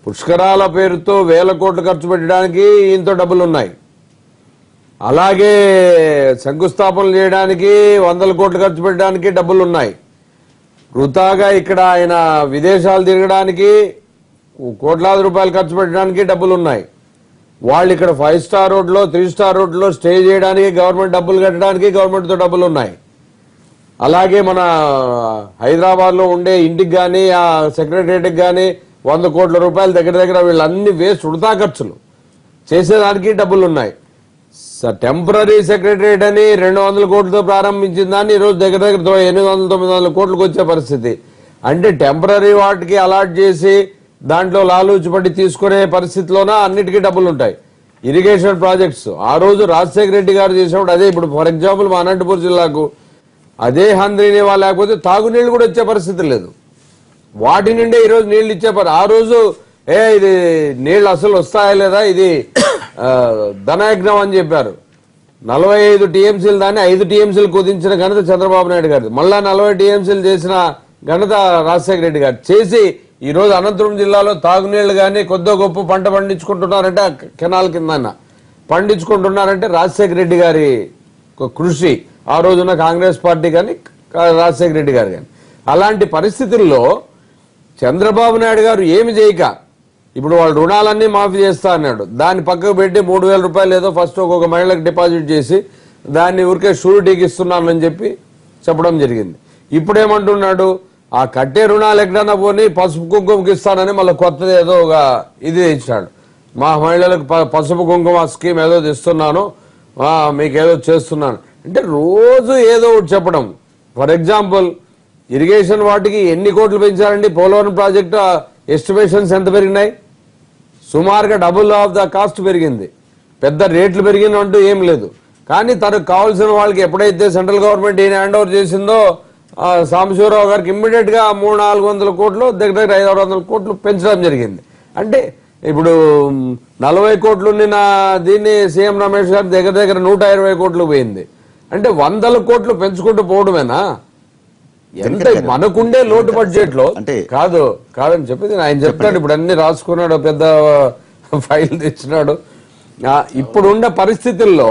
పుష్కరాల పేరుతో 1000 కోట్లు ఖర్చు పెట్టడానికి ఈయంతో డబ్బులు ఉన్నాయి. అలాగే శంకుస్థాపనలు చేయడానికి 100 కోట్లు ఖర్చు పెట్టడానికి డబ్బులు ఉన్నాయి. వృతాగా ఇక్కడ ఆయన విదేశాలు తిరగడానికి కోట్లాది రూపాయలు ఖర్చు పెట్టడానికి డబ్బులు ఉన్నాయి. వాళ్ళు ఇక్కడ 5 స్టార్ రోడ్లో 3 స్టార్ రోడ్లో స్టే చేయడానికి గవర్నమెంట్ డబ్బులు కట్టడానికి గవర్నమెంట్తో డబ్బులు ఉన్నాయి. అలాగే మన హైదరాబాద్లో ఉండే ఇంటికి కానీ ఆ సెక్రటరియట్కి కానీ 100 కోట్ల రూపాయలు దగ్గర వీళ్ళన్ని వేస్ట్ వృధా ఖర్చులు చేసేదానికి డబ్బులు ఉన్నాయి. టెంపరీ సెక్రటరియట్ అని 200 కోట్లతో ప్రారంభించిన దాన్ని ఈరోజు దగ్గర 800-900 కోట్లకు వచ్చే పరిస్థితి. అంటే టెంపరీ వాటికి అలాట్ చేసి దాంట్లో లాలూచిపడి తీసుకునే పరిస్థితిలోన అన్నిటికీ డబ్బులు ఉంటాయి. ఇరిగేషన్ ప్రాజెక్ట్స్ ఆ రోజు రాజశేఖర రెడ్డి గారు చేసినప్పుడు అదే, ఇప్పుడు ఫర్ ఎగ్జాంపుల్ మా అనంతపురం జిల్లాకు అదే హంద్రీనివా లేకపోతే తాగునీళ్లు కూడా వచ్చే పరిస్థితి లేదు. వాటి నుండే ఈరోజు నీళ్లు ఇచ్చే ఆ రోజు ఇది నీళ్లు అసలు వస్తాయా లేదా, ఇది ధనయజ్ఞం అని చెప్పారు. 45 టీఎంసీలు దాన్ని 5 టీఎంసీలు కుదించిన ఘనత చంద్రబాబు నాయుడు గారిది. మళ్ళా 40 టీఎంసీలు చేసిన ఘనత రాజశేఖర రెడ్డి గారు చేసి ఈ రోజు అనంతపురం జిల్లాలో తాగునీళ్లు కానీ కొద్దో గొప్ప పంట పండించుకుంటున్నారంటే కెనాల్ కింద పండించుకుంటున్నారంటే రాజశేఖర రెడ్డి గారి కృషి, ఆ రోజున కాంగ్రెస్ పార్టీ కానీ రాజశేఖర రెడ్డి గారు కానీ. అలాంటి పరిస్థితుల్లో చంద్రబాబు నాయుడు గారు ఏమి చేయక ఇప్పుడు వాళ్ళు రుణాలన్నీ మాఫీ చేస్తా అన్నాడు. దాన్ని పక్కకు పెట్టి 3000 రూపాయలు ఏదో ఫస్ట్ ఒక్కొక్క మహిళలకు డిపాజిట్ చేసి దాన్ని ఊరికే షూరిటీకి ఇస్తున్నానని చెప్పడం జరిగింది. ఇప్పుడేమంటున్నాడు, ఆ కట్టే రుణాలు ఎక్కడన్నా పోని పసుపు కుంకుమకి ఇస్తానని మళ్ళీ కొత్తది ఏదో ఒక ఇది ఇచ్చాడు. మా మహిళలకు పసుపు కుంకుమ స్కీమ్ ఏదో ఇస్తున్నాను, మీకేదో చేస్తున్నాను అంటే రోజు ఏదో ఒకటి చెప్పడం. ఫర్ ఎగ్జాంపుల్ ఇరిగేషన్ వాటికి ఎన్ని కోట్లు పెంచారండి? పోలవరం ప్రాజెక్టు ఎస్టిమేషన్స్ ఎంత పెరిగినాయి? సుమారుగా డబుల్ ఆఫ్ ద కాస్ట్ పెరిగింది. పెద్ద రేట్లు పెరిగిందంటూ ఏం లేదు. కానీ తనకు కావాల్సిన వాళ్ళకి ఎప్పుడైతే సెంట్రల్ గవర్నమెంట్ ఈయన హ్యాండ్ ఓవర్ చేసిందో సాంబశివరావు గారికి ఇమ్మీడియట్ గా 300-400 కోట్లు దగ్గర 500-600 కోట్లు పెంచడం జరిగింది. అంటే ఇప్పుడు 40 కోట్లు ఉన్న దీన్ని సీఎం రమేష్ గారు దగ్గర 120 కోట్లు పోయింది. అంటే 100 కోట్లు పెంచుకుంటూ పోవడమేనా? ఎంత మనకుండే లోటు బడ్జెట్ లో కాదని చెప్పేది ఆయన చెప్తాడు. ఇప్పుడు అన్ని రాసుకున్నాడు, పెద్ద ఫైల్ తెచ్చినాడు. ఇప్పుడున్న పరిస్థితుల్లో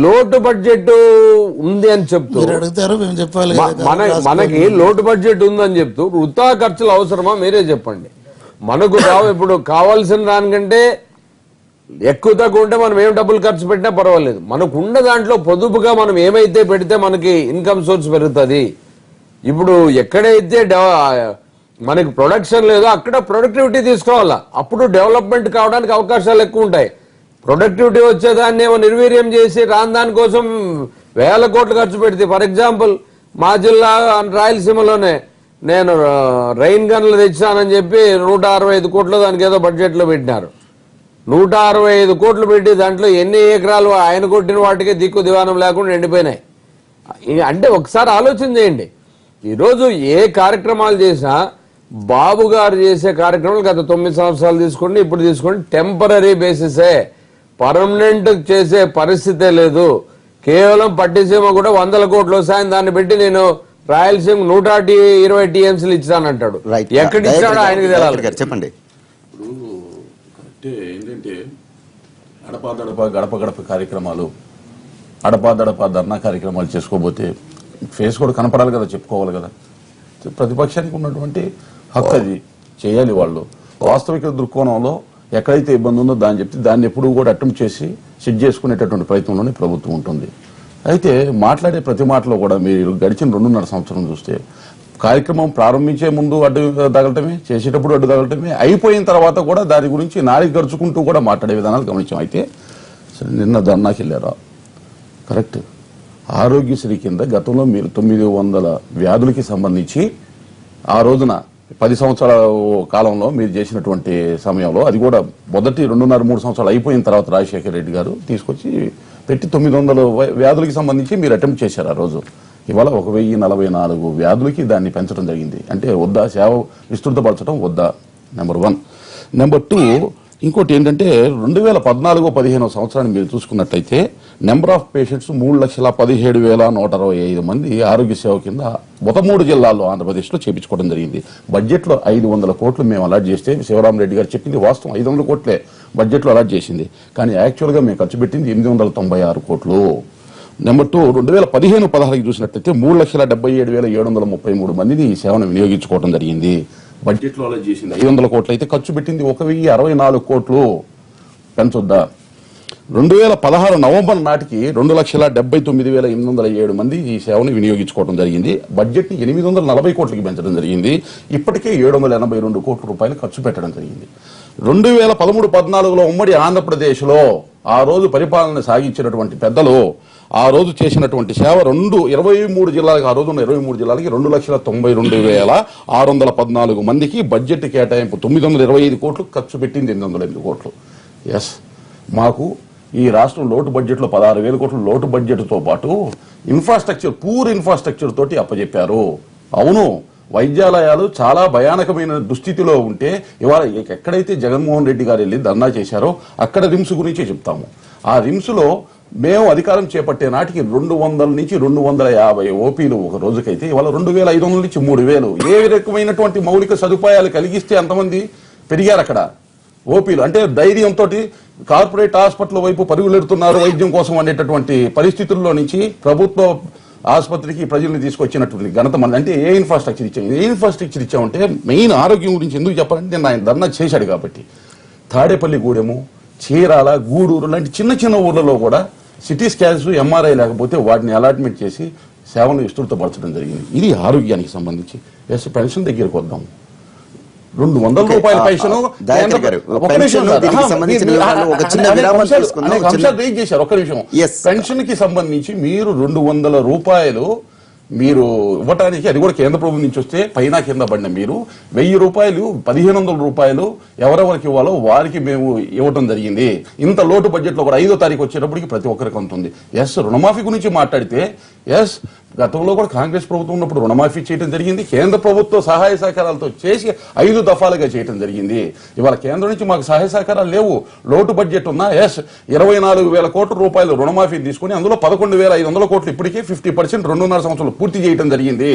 లోటు బడ్జెట్ ఉంది అని చెప్తూ మనకి లోటు బడ్జెట్ ఉందని చెప్తూ వృథా ఖర్చులు అవసరమా? మీరే చెప్పండి. మనకు ఇప్పుడు కావాల్సిన దానికంటే ఎక్కువ తక్కువ ఉంటే మనం ఏం డబ్బులు ఖర్చు పెట్టినా పర్వాలేదు. మనకు ఉన్న దాంట్లో పొదుపుగా మనం ఏమైతే పెడితే మనకి ఇన్కమ్ సోర్స్ పెరుగుతుంది. ఇప్పుడు ఎక్కడైతే మనకి ప్రొడక్షన్ లేదో అక్కడ ప్రొడక్టివిటీ తీసుకోవాలా, అప్పుడు డెవలప్మెంట్ కావడానికి అవకాశాలు ఎక్కువ ఉంటాయి. ప్రొడక్టివిటీ వచ్చేదాన్ని ఏమో నిర్వీర్యం చేసి రాని దానికోసం 1000 కోట్లు ఖర్చు పెడితే, ఫర్ ఎగ్జాంపుల్ మా జిల్లా రాయలసీమలోనే నేను రైన్ గన్లు తెచ్చానని చెప్పి 165 కోట్లు దానికి ఏదో బడ్జెట్ లో పెట్టినారు. 165 కోట్లు పెట్టి దాంట్లో ఎన్ని ఎకరాలు ఆయన కొట్టిన వాటికి దిక్కు దివానం లేకుండా ఎండిపోయినాయి. అంటే ఒకసారి ఆలోచన చేయండి. ఈరోజు ఏ కార్యక్రమాలు చేసినా బాబు గారు చేసే కార్యక్రమాలు గత 9 సంవత్సరాలు తీసుకోండి, ఇప్పుడు తీసుకోండి, టెంపరీ బేసిసే, పర్మనెంట్ చేసే పరిస్థితే లేదు. కేవలం పట్టిసీమ కూడా 100 కోట్లు వస్తాయని దాన్ని పెట్టి నేను రాయలసీమ 120 టీఎంసీలు ఇచ్చానంటాడు. ఎక్కడ ఇచ్చాడో ఆయనకి తెలాలి. చెప్పండి. ఇప్పుడు ఏంటంటే అడపా గడప కార్యక్రమాలు, అడపా ధర్నా కార్యక్రమాలు చేసుకోబోతే ఫేస్ కూడా కనపడాలి కదా, చెప్పుకోవాలి కదా. ప్రతిపక్షానికి ఉన్నటువంటి హక్కు అది చేయాలి. వాళ్ళు వాస్తవిక దృక్కోణంలో ఎక్కడైతే ఇబ్బంది ఉందో దాన్ని చెప్తే దాన్ని ఎప్పుడూ కూడా అటెంప్ట్ చేసి సెట్ చేసుకునేటటువంటి ప్రయత్నంలోనే ప్రభుత్వం ఉంటుంది. అయితే మాట్లాడే ప్రతి మాటలో కూడా మీరు గడిచిన 2.5 సంవత్సరం చూస్తే కార్యక్రమం ప్రారంభించే ముందు అడ్డు తగలటమే, చేసేటప్పుడు అడ్డు తగలటమే, అయిపోయిన తర్వాత కూడా దాని గురించి నాలుగు గడుచుకుంటూ కూడా మాట్లాడే విధానాలు గమనించాం. అయితే నిన్న ధర్నాకి వెళ్ళారా? కరెక్ట్. ఆరోగ్యశ్రీ కింద గతంలో మీరు 900 వ్యాధులకి సంబంధించి ఆ రోజున 10 సంవత్సరాల కాలంలో మీరు చేసినటువంటి సమయంలో, అది కూడా మొదటి 2.5-3 సంవత్సరాలు అయిపోయిన తర్వాత రాజశేఖర రెడ్డి గారు తీసుకొచ్చి పెట్టి 900 వ్యాధులకి సంబంధించి మీరు అటెంప్ట్ చేశారు ఆ రోజు. ఇవాళ 1044 వ్యాధులకి దాన్ని పెంచడం జరిగింది. అంటే వద్దా సేవ విస్తృతపరచడం వద్దా? నెంబర్ 1. నెంబర్ 2, ఇంకోటి ఏంటంటే 2014-15 సంవత్సరాన్ని మీరు చూసుకున్నట్లయితే నెంబర్ ఆఫ్ పేషెంట్స్ 3,17,125 మంది ఆరోగ్య సేవ కింద 13 జిల్లాల్లో ఆంధ్రప్రదేశ్లో చేపించుకోవడం జరిగింది. బడ్జెట్లో 500 కోట్లు మేము అలాట్ చేస్తే శివరామరెడ్డి గారు చెప్పింది వాస్తవం, 500 కోట్లే బడ్జెట్లో అలాట్ చేసింది. కానీ యాక్చువల్గా మేము ఖర్చు పెట్టింది 896 కోట్లు. నెంబర్ 2, 2015-16 చూసినట్లయితే 3,77,733 మందిని ఈ సేవను వినియోగించుకోవడం జరిగింది. బడ్జెట్లో అలాట్ చేసింది 500 కోట్లు అయితే ఖర్చు పెట్టింది 1,064 కోట్లు. పెంచొద్దా? 2016 నవంబర్ నాటికి 2,79,807 మంది ఈ సేవను వినియోగించుకోవడం జరిగింది. బడ్జెట్ని 840 కోట్లకి పెంచడం జరిగింది. ఇప్పటికే 782 కోట్ల రూపాయలు ఖర్చు పెట్టడం జరిగింది. 2013-14లో ఉమ్మడి ఆంధ్రప్రదేశ్లో ఆ రోజు పరిపాలన సాగించినటువంటి పెద్దలు ఆ రోజు చేసినటువంటి సేవ 23 జిల్లాలకు, ఆ రోజు ఉన్న 23 జిల్లాలకి 2,92,614 మందికి బడ్జెట్ కేటాయింపు 925 కోట్లు ఖర్చు పెట్టింది 808 కోట్లు. ఎస్, మాకు ఈ రాష్ట్రం లోటు బడ్జెట్లో 16,000 కోట్ల లోటు బడ్జెట్తో పాటు ఇన్ఫ్రాస్ట్రక్చర్, పూర్ ఇన్ఫ్రాస్ట్రక్చర్ తోటి అప్పచెప్పారు. అవును, వైద్యాలయాలు చాలా భయానకమైన దుస్థితిలో ఉంటే ఇవాళ ఎక్కడైతే జగన్మోహన్ రెడ్డి గారు వెళ్ళి ధర్నా చేశారో అక్కడ రిమ్స్ గురించే చెప్తాము. ఆ రిమ్స్లో మేము అధికారం చేపట్టే నాటికి 200 నుంచి 250 ఓపీలు ఒక రోజుకైతే ఇవాళ 2,500 నుంచి 3,000. ఏ రకమైనటువంటి మౌలిక సదుపాయాలు కలిగిస్తే అంతమంది పెరిగారు అక్కడ ఓపీలు. అంటే ధైర్యంతో కార్పొరేట్ హాస్పిటల్ వైపు పరుగులెడుతున్నారు వైద్యం కోసం అనేటటువంటి పరిస్థితుల్లో నుంచి ప్రభుత్వ ఆసుపత్రికి ప్రజల్ని తీసుకొచ్చినటువంటి ఘనత మన. అంటే ఏ ఇన్ఫ్రాస్ట్రక్చర్ ఇచ్చాం? ఏ ఇన్ఫ్రాస్ట్రక్చర్ ఇచ్చామంటే మెయిన్ ఆరోగ్యం గురించి ఎందుకు చెప్పాలంటే నేను ఆయన ధర్నా చేశాడు కాబట్టి. తాడేపల్లి గూడెము, చీరాల, గూడూరు లాంటి చిన్న చిన్న ఊర్లలో కూడా సిటీ స్కాన్స్, ఎంఆర్ఐ లేకపోతే వాటిని అలాట్మెంట్ చేసి సేవలు విస్తృతపరచడం జరిగింది. ఇది ఆరోగ్యానికి సంబంధించి. ఎస్, పెన్షన్ దగ్గరికి వద్దాం. 200 రూపాయల పెన్షన్ చేశారు. ఒక్క నిమిషం. పెన్షన్ కి సంబంధించి మీరు 200 రూపాయలు మీరు ఇవ్వటానికి, అది కూడా కేంద్ర ప్రభుత్వం నుంచి వస్తే పైన కింద పడిన మీరు 1,000 రూపాయలు, 1,500 రూపాయలు ఎవరెవరికి ఇవ్వాలో వారికి మేము ఇవ్వటం జరిగింది. ఇంత లోటు బడ్జెట్లో కూడా 5వ తారీఖు వచ్చేటప్పటికి ప్రతి ఒక్కరికి ఉంటుంది. ఎస్, రుణమాఫీ గురించి మాట్లాడితే ఎస్, గతంలో కూడా కాంగ్రెస్ ప్రభుత్వం ఉన్నప్పుడు రుణమాఫీ చేయడం జరిగింది. కేంద్ర ప్రభుత్వ సహాయ సహకారాలతో చేసి 5 దఫాలుగా చేయడం జరిగింది. ఇవాళ కేంద్రం నుంచి మాకు సహాయ సహకారాలు లేవు, లోటు బడ్జెట్ ఉన్నా ఎస్ 24,000 కోట్ల రూపాయలు రుణమాఫీ తీసుకుని అందులో 11,500 కోట్లు ఇప్పటికే 50% 2.5 సంవత్సరాలు పూర్తి చేయడం జరిగింది.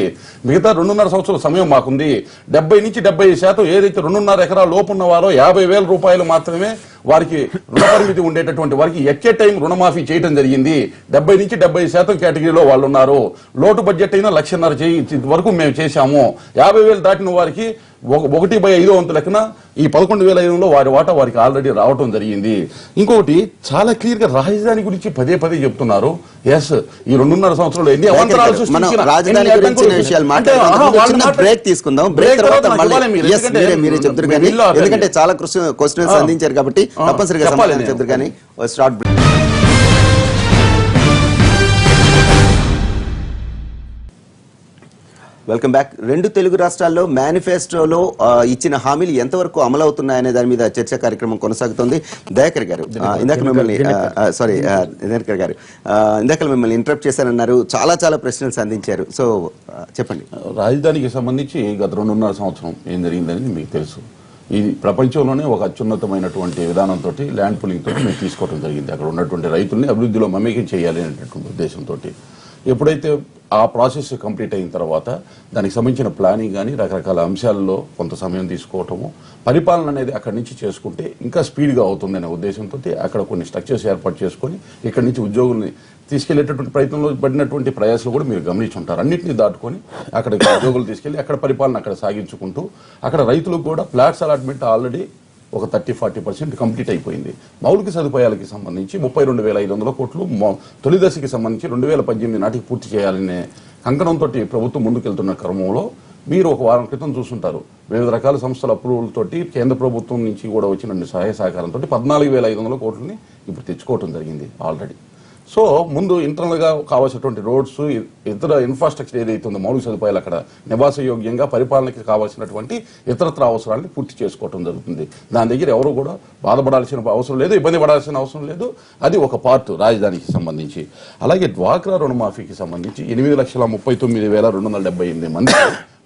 మిగతా 2.5 సంవత్సరాల సమయం మాకుంది. 70 నుంచి 75% ఏదైతే 2.5 ఎకరాల లోపు ఉన్నవారో 50,000 రూపాయలు మాత్రమే వారికి రుణ పరిమితి ఉండేటటువంటి వారికి ఎక్కే టైం రుణమాఫీ చేయడం జరిగింది. 70 నుంచి 70% కేటగిరీలో వాళ్ళు ఉన్నారు. లోటు బడ్జెట్ అయినా 1,50,000 వరకు మేము చేశాము. 50,000 దాటిన వారికి 1/5 వంతు లెక్కన ఈ 11,500లో వారి వాటా వారికి ఆల్రెడీ రావటం జరిగింది. ఇంకొకటి చాలా క్లియర్ గా రాజధాని గురించి పదే పదే చెప్తున్నారు. ఎస్, ఈ 2.5 సంవత్సరాలు ఎన్ని అవాంతరాలు సృష్టించినా రాజధాని గురించిన విషయాలు మాట్లాడుకుందాం. బ్రేక్ తీసుకుందాం. బ్రేక్ తర్వాత మీరే చెప్తారు కానీ, ఎందుకంటే చాలా క్వశ్చన్స్ అందించారు కాబట్టి తప్పనిసరిగా సమాధానం చెప్తారు కానీ స్టార్ట్. Welcome back. 2 తెలుగు రాష్ట్రాల్లో మేనిఫెస్టోలో ఇచ్చిన హామీలు ఎంతవరకు అమలవుతున్నాయనే దాని మీద చర్చ కార్యక్రమం కొనసాగుతోంది. దయాకర్ గారు, ఇందాక మిమ్మల్ని ఇంటరప్ట్ చేశారన్నారు. చాలా ప్రశ్నలు సంధించారు. సో చెప్పండి. రాజధానికి సంబంధించి గత 2.5 సంవత్సరం ఏం జరిగిందని మీకు తెలుసు. ఇది ప్రపంచంలోనే ఒక అత్యున్నతమైనటువంటి విధానంతో ల్యాండ్ పూలింగ్ తోటి మేము తీసుకోవడం జరిగింది. అక్కడ ఉన్నటువంటి రైతుల్ని అభివృద్ధిలో మమేకం చేయాలి అనేటటువంటి ఉద్దేశంతో ఎప్పుడైతే ఆ ప్రాసెస్ కంప్లీట్ అయిన తర్వాత దానికి సంబంధించిన ప్లానింగ్ కానీ రకరకాల అంశాల్లో కొంత సమయం తీసుకోవటము, పరిపాలన అనేది అక్కడి నుంచి చేసుకుంటే ఇంకా స్పీడ్గా అవుతుందనే ఉద్దేశంతో అక్కడ కొన్ని స్ట్రక్చర్స్ ఏర్పాటు చేసుకొని ఇక్కడి నుంచి ఉద్యోగుల్ని తీసుకెళ్లేటటువంటి ప్రయత్నంలో పడినటువంటి ప్రయాసాలు కూడా మీరు గమనించుంటారు. అన్నింటినీ దాటుకొని అక్కడికి ఉద్యోగులు తీసుకెళ్లి అక్కడ పరిపాలన అక్కడ సాగించుకుంటూ అక్కడ రైతులకు కూడా ఫ్లాట్స్ అలాట్మెంట్ ఆల్రెడీ ఒక 30-40% కంప్లీట్ అయిపోయింది. మౌలిక సదుపాయాలకి సంబంధించి 32,500 కోట్లు తొలి దశకి సంబంధించి 2018 నాటికి పూర్తి చేయాలనే కంకణంతో ప్రభుత్వం ముందుకెళ్తున్న క్రమంలో మీరు ఒక వారం క్రితం చూస్తుంటారు వివిధ రకాల సంస్థల అప్రూవల్ తోటి కేంద్ర ప్రభుత్వం నుంచి కూడా వచ్చిన సహాయ సహకారంతో 14,500 కోట్లని ఇప్పుడు తెచ్చుకోవడం జరిగింది ఆల్రెడీ. సో ముందు ఇంటర్నల్ గా కావాల్సినటువంటి రోడ్స్, ఇతర ఇన్ఫ్రాస్ట్రక్చర్ ఏదైతే ఉందో మౌలిక సదుపాయాలు అక్కడ నివాసయోగ్యంగా పరిపాలనకి కావాల్సినటువంటి ఇతరత్ర అవసరాన్ని పూర్తి చేసుకోవడం జరుగుతుంది. దాని దగ్గర ఎవరు కూడా బాధపడాల్సిన అవసరం లేదు, ఇబ్బంది పడాల్సిన అవసరం లేదు. అది ఒక పార్ట్ రాజధానికి సంబంధించి. అలాగే డ్వాక్రా రుణమాఫీకి సంబంధించి 8,39,278 మంది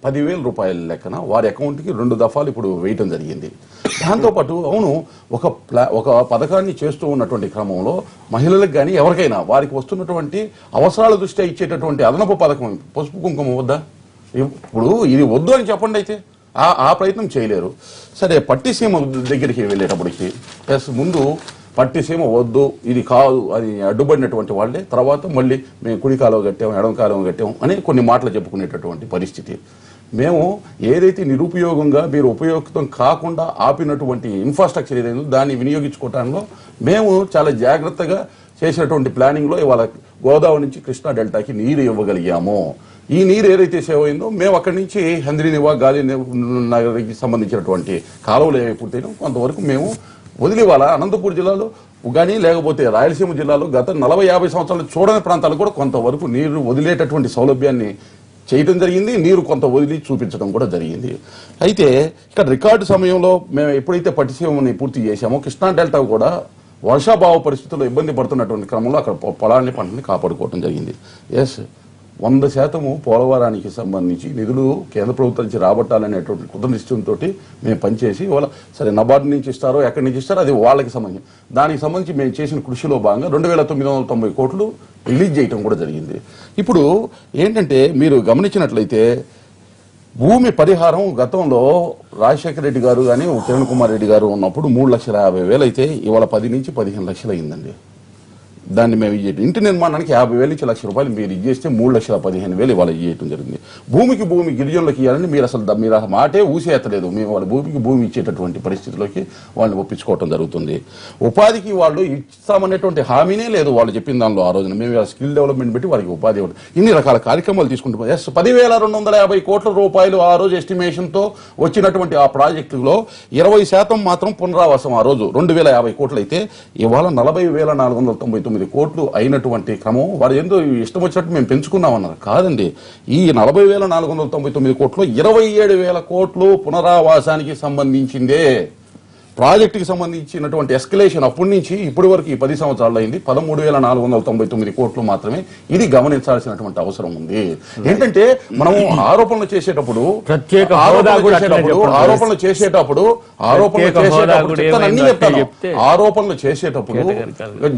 10,000 రూపాయల లెక్కన వారి అకౌంట్కి 2 దఫాలు ఇప్పుడు వేయటం జరిగింది. దాంతోపాటు అవును ఒక పథకాన్ని చేస్తూ ఉన్నటువంటి క్రమంలో మహిళలకు కానీ ఎవరికైనా వారికి వస్తున్నటువంటి అవసరాల దృష్ట్యా ఇచ్చేటటువంటి అదనపు పథకం పసుపు కుంకుమ వద్దా? ఇప్పుడు ఇది వద్దు అని చెప్పండి. అయితే ఆ ప్రయత్నం చేయలేరు. సరే, పట్టిసీమ దగ్గరికి వెళ్ళేటప్పటికి ముందు పట్టిసీమ వద్దు, ఇది కాదు, అది అడ్డుపడినటువంటి వాళ్ళే తర్వాత మళ్ళీ మేము కుడి కాలువ కట్టాం, ఎడమ కాలువ కట్టాం అని కొన్ని మాటలు చెప్పుకునేటటువంటి పరిస్థితి. మేము ఏదైతే నిరుపయోగంగా మీరు ఉపయోగితం కాకుండా ఆపినటువంటి ఇన్ఫ్రాస్ట్రక్చర్ ఏదైందో దాన్ని వినియోగించుకోవడంలో మేము చాలా జాగ్రత్తగా చేసినటువంటి ప్లానింగ్లో ఇవాళ గోదావరి నుంచి కృష్ణా డెల్టాకి నీరు ఇవ్వగలిగాము. ఈ నీరు ఏదైతే సేవ్ అయిందో మేము అక్కడి నుంచి హంద్రీనివా గాలి నగర్కి సంబంధించినటువంటి కాలువలు ఏవి పూర్తయినా కొంతవరకు మేము వదిలి వాళ్ళ అనంతపూర్ జిల్లాలో కానీ లేకపోతే రాయలసీమ జిల్లాలో గత 40-50 సంవత్సరాలు చూడని ప్రాంతాలు కూడా కొంతవరకు నీరు వదిలేటటువంటి సౌలభ్యాన్ని చేయడం జరిగింది. నీరు కొంత వదిలి చూపించడం కూడా జరిగింది. అయితే ఇక్కడ రికార్డు సమయంలో మేము ఎప్పుడైతే పట్టిసీమని పూర్తి చేశామో కృష్ణా డెల్టా కూడా వర్షాభావ పరిస్థితుల్లో ఇబ్బంది పడుతున్నటువంటి క్రమంలో అక్కడ పొలాన్ని పంటని కాపాడుకోవడం జరిగింది. 100% పోలవరానికి సంబంధించి నిధులు కేంద్ర ప్రభుత్వం నుంచి రాబట్టాలనేటువంటి కృతనిశ్చయంతో మేము పనిచేసి ఇవాళ సరే నబార్డు నుంచి ఇస్తారో ఎక్కడి నుంచి ఇస్తారో అది వాళ్ళకి సంబంధించి దానికి సంబంధించి మేము చేసిన కృషిలో భాగంగా 2,990 కోట్లు రిలీజ్ చేయడం కూడా జరిగింది. ఇప్పుడు ఏంటంటే మీరు గమనించినట్లయితే భూమి పరిహారం గతంలో రాజశేఖర రెడ్డి గారు కానీ కిరణ్ కుమార్ రెడ్డి గారు ఉన్నప్పుడు 3,50,000 అయితే ఇవాళ 10 నుంచి 15 లక్షలు అయిందండి. దాన్ని మేము ఇంటి నిర్మాణానికి 50,000 నుంచి ₹1,00,000 మీరు ఇచ్చేస్తే 3,15,000 ఇవాళ ఇవ్వటం జరిగింది. భూమికి భూమి గిరిజనులకు ఇవ్వాలని మీరు అసలు మాటే ఊసేయట్లేదు. మేము వాళ్ళ భూమికి భూమి ఇచ్చేటటువంటి పరిస్థితిలోకి వాళ్ళని ఒప్పించుకోవటం జరుగుతుంది. ఉపాధికి వాళ్ళు ఇస్తామనేటువంటి హామీనే లేదు వాళ్ళు చెప్పిన దానిలో. ఆ రోజున మేము స్కిల్ డెవలప్మెంట్ పెట్టి వాళ్ళకి ఉపాధి ఇవ్వడం ఇన్ని రకాల కార్యక్రమాలు తీసుకుంటాం. 10,250 కోట్ల రూపాయలు ఆ రోజు ఎస్టిమేషన్తో వచ్చినటువంటి ఆ ప్రాజెక్టులో 20% మాత్రం పునరావాసం ఆ రోజు 2,050 కోట్లు అయితే ఇవాళ 40,499 కోట్లు అయినటువంటి క్రమం. వారు ఏందో ఇష్టం వచ్చినట్టు మేము పెంచుకున్నామన్నారు. కాదండి, ఈ 40,499 కోట్లు 27,000 కోట్లు పునరావాసానికి సంబంధించిందే. ప్రాజెక్టుకి సంబంధించినటువంటి ఎస్కలేషన్ అప్పటి నుంచి ఇప్పటి వరకు ఈ 10 సంవత్సరాలు అయింది 13,499 కోట్లు మాత్రమే. ఇది గమనించాల్సినటువంటి అవసరం ఉంది. ఏంటంటే మనం ఆరోపణలు చేసేటప్పుడు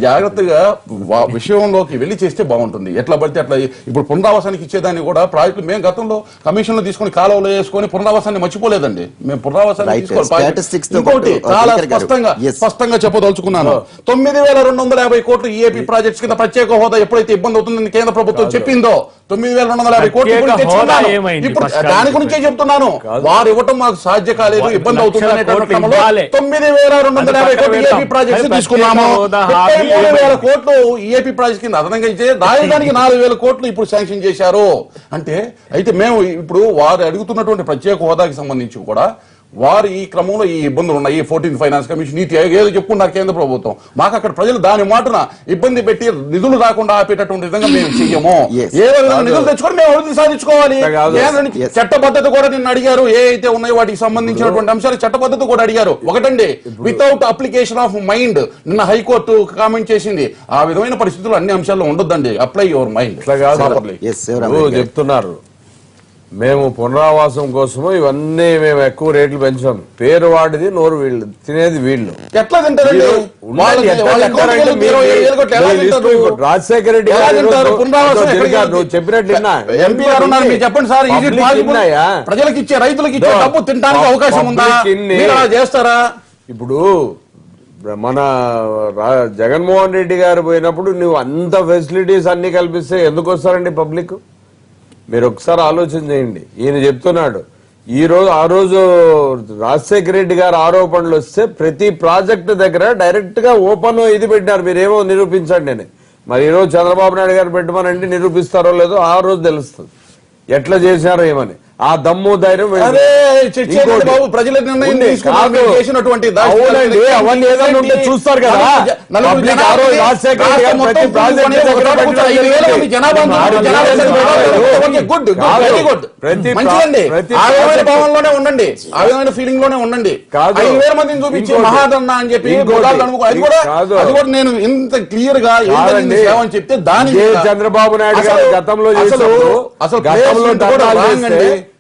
జాగ్రత్తగా విషయంలోకి వెళ్లి చేస్తే బాగుంటుంది. ఎట్లా పడితే అట్లా ఇప్పుడు పునరావాసానికి ఇచ్చేదాన్ని కూడా ప్రాజెక్టులు మేము గతంలో కమిషన్లు తీసుకుని కాలువలో వేసుకొని పునరావాసాన్ని మర్చిపోలేదండి. మేము పునరావాసాన్ని తీసుకోవాలి. చాలా స్పష్టంగా చెప్పదలుచుకున్నాను. 9,250 కోట్లు ఈఏపీ ప్రాజెక్ట్స్ కింద ప్రత్యేక హోదా ఎప్పుడైతే ఇబ్బంది అవుతుందని కేంద్ర ప్రభుత్వం చెప్పిందో 9,250 కోట్లు ఇప్పుడు దాని గురించే చెప్తున్నాను. వారు ఇవ్వటం మాకు సాధ్య కాలేదు, ఇబ్బంది అవుతుంది అనేటువంటి 9,250 కోట్లు ఈఏపీ ప్రాజెక్ట్స్ తీసుకున్నాము. 33,000 కోట్లు ఈఏపీ ప్రాజెక్ట్ కింద అదనంగా ఇచ్చే రాజధానికి 4,000 కోట్లు ఇప్పుడు శాంక్షన్ చేశారు. అంటే అయితే మేము ఇప్పుడు వారు అడుగుతున్నటువంటి ప్రత్యేక హోదాకి సంబంధించి కూడా వారు ఈ క్రమంలో ఈ ఇబ్బందులు ఉన్నాయి. 14th ఫైనాన్స్ కమిషన్ నీతి ఏదో చెప్పుకున్నారు కేంద్ర ప్రభుత్వం. మాకు అక్కడ ప్రజలు దాని మాటన ఇబ్బంది పెట్టి నిధులు రాకుండా ఆపేటటువంటి విధంగా మేము చెయ్యము. ఏదో విధంగా నిధులు తెచ్చుకొని మేము అభివృద్ధి సాధించుకోవాలి. చట్టబద్ధత కూడా నిన్ను అడిగారు. ఏ అయితే ఉన్నాయో వాటికి సంబంధించినటువంటి అంశాలు చట్టబద్ధత కూడా అడిగారు. ఒకటండి, వితౌట్ అప్లికేషన్ ఆఫ్ మైండ్ నిన్న హైకోర్టు కామెంట్ చేసింది. ఆ విధమైన పరిస్థితులు అన్ని అంశాల్లో ఉండొద్దండి. అప్లై యువర్ మైండ్ చెప్తున్నారు. మేము పునరావాసం కోసము ఇవన్నీ మేము ఎక్కువ రేట్లు పెంచాం. పేరు వాడిది, నోరు వీళ్ళు, తినేది వీళ్ళు. ఎట్లా తింటారండి? రాజశేఖర రెడ్డి నువ్వు చెప్పినట్టు చెప్పండి సార్, ప్రజలకు ఇచ్చే రైతులకు ఇచ్చే డబ్బు తినడానికి అవకాశం ఉందా? చేస్తారా? ఇప్పుడు మన జగన్మోహన్ రెడ్డి గారు పోయినప్పుడు నువ్వు అంత ఫెసిలిటీస్ అన్ని కల్పిస్తే ఎందుకు వస్తారండి పబ్లిక్? మీరు ఒకసారి ఆలోచన చేయండి. ఈయన చెప్తున్నాడు ఆ రోజు రాజశేఖర రెడ్డి గారు ఆరోపణలు వస్తే ప్రతి ప్రాజెక్టు దగ్గర డైరెక్ట్ గా ఓపెన్ ఇది పెట్టినారు. మీరేమో నిరూపించండి అని. మరి ఈ రోజు చంద్రబాబు నాయుడు గారు పెట్టమనండి, నిరూపిస్తారో లేదో ఆ రోజు తెలుస్తుంది ఎట్లా చేశారో ఏమని. ఆ దమ్ము ధైర్యం ప్రజల నిర్ణయం అవన్నీ ఏదైనా ఉంటే చూస్తారు కదా. భావంలోనే ఉండండి, ఆ విధమైన ఫీలింగ్ లోనే ఉండండి. 5,000 మందిని చూపించి మహాదన్న అని చెప్పి అది కూడా నేను ఇంత క్లియర్ గా సేవ అని చెప్తే దాని చంద్రబాబు నాయుడు గారు గతంలో అసలు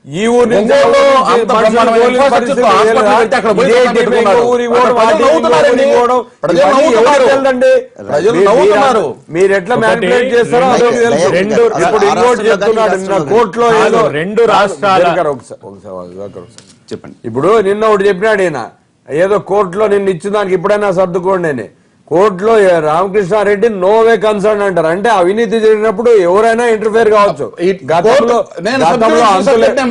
ఈ ఊరు నుంచి ఒంగోలు అంత బ్రహ్మాండమైన infrastructure హాస్పిటల్ పెడితే అక్కడ పోయి దండం పెట్టుకున్నారు. ప్రజలు నవ్వుతున్నారండి. ప్రజలు నవ్వుతున్నారు. ప్రజలు నవ్వుతున్నారు. మీరు ఎట్లా మ్యానిపులేట్ చేస్తారో అదో మీకు తెలుసు. రెండు ఇప్పుడు ఇంకోటి చెప్తున్నాడు నిన్న కోర్టులో ఏదో రెండు రాష్ట్రాల ఒకసారి చెప్పండి. ఇప్పుడు నిన్న ఒకటి చెప్పినాడు ఈయన ఏదో కోర్టులో నిన్న ఇచ్చిన దానికి ఇప్పుడైనా సర్దుకోండి అని. కోర్టులో రామకృష్ణారెడ్డి నో వే కన్సర్న్ అంటారు. అంటే అవినీతి జరిగినప్పుడు ఎవరైనా ఇంటర్ఫేర్ కావచ్చు. గతంలో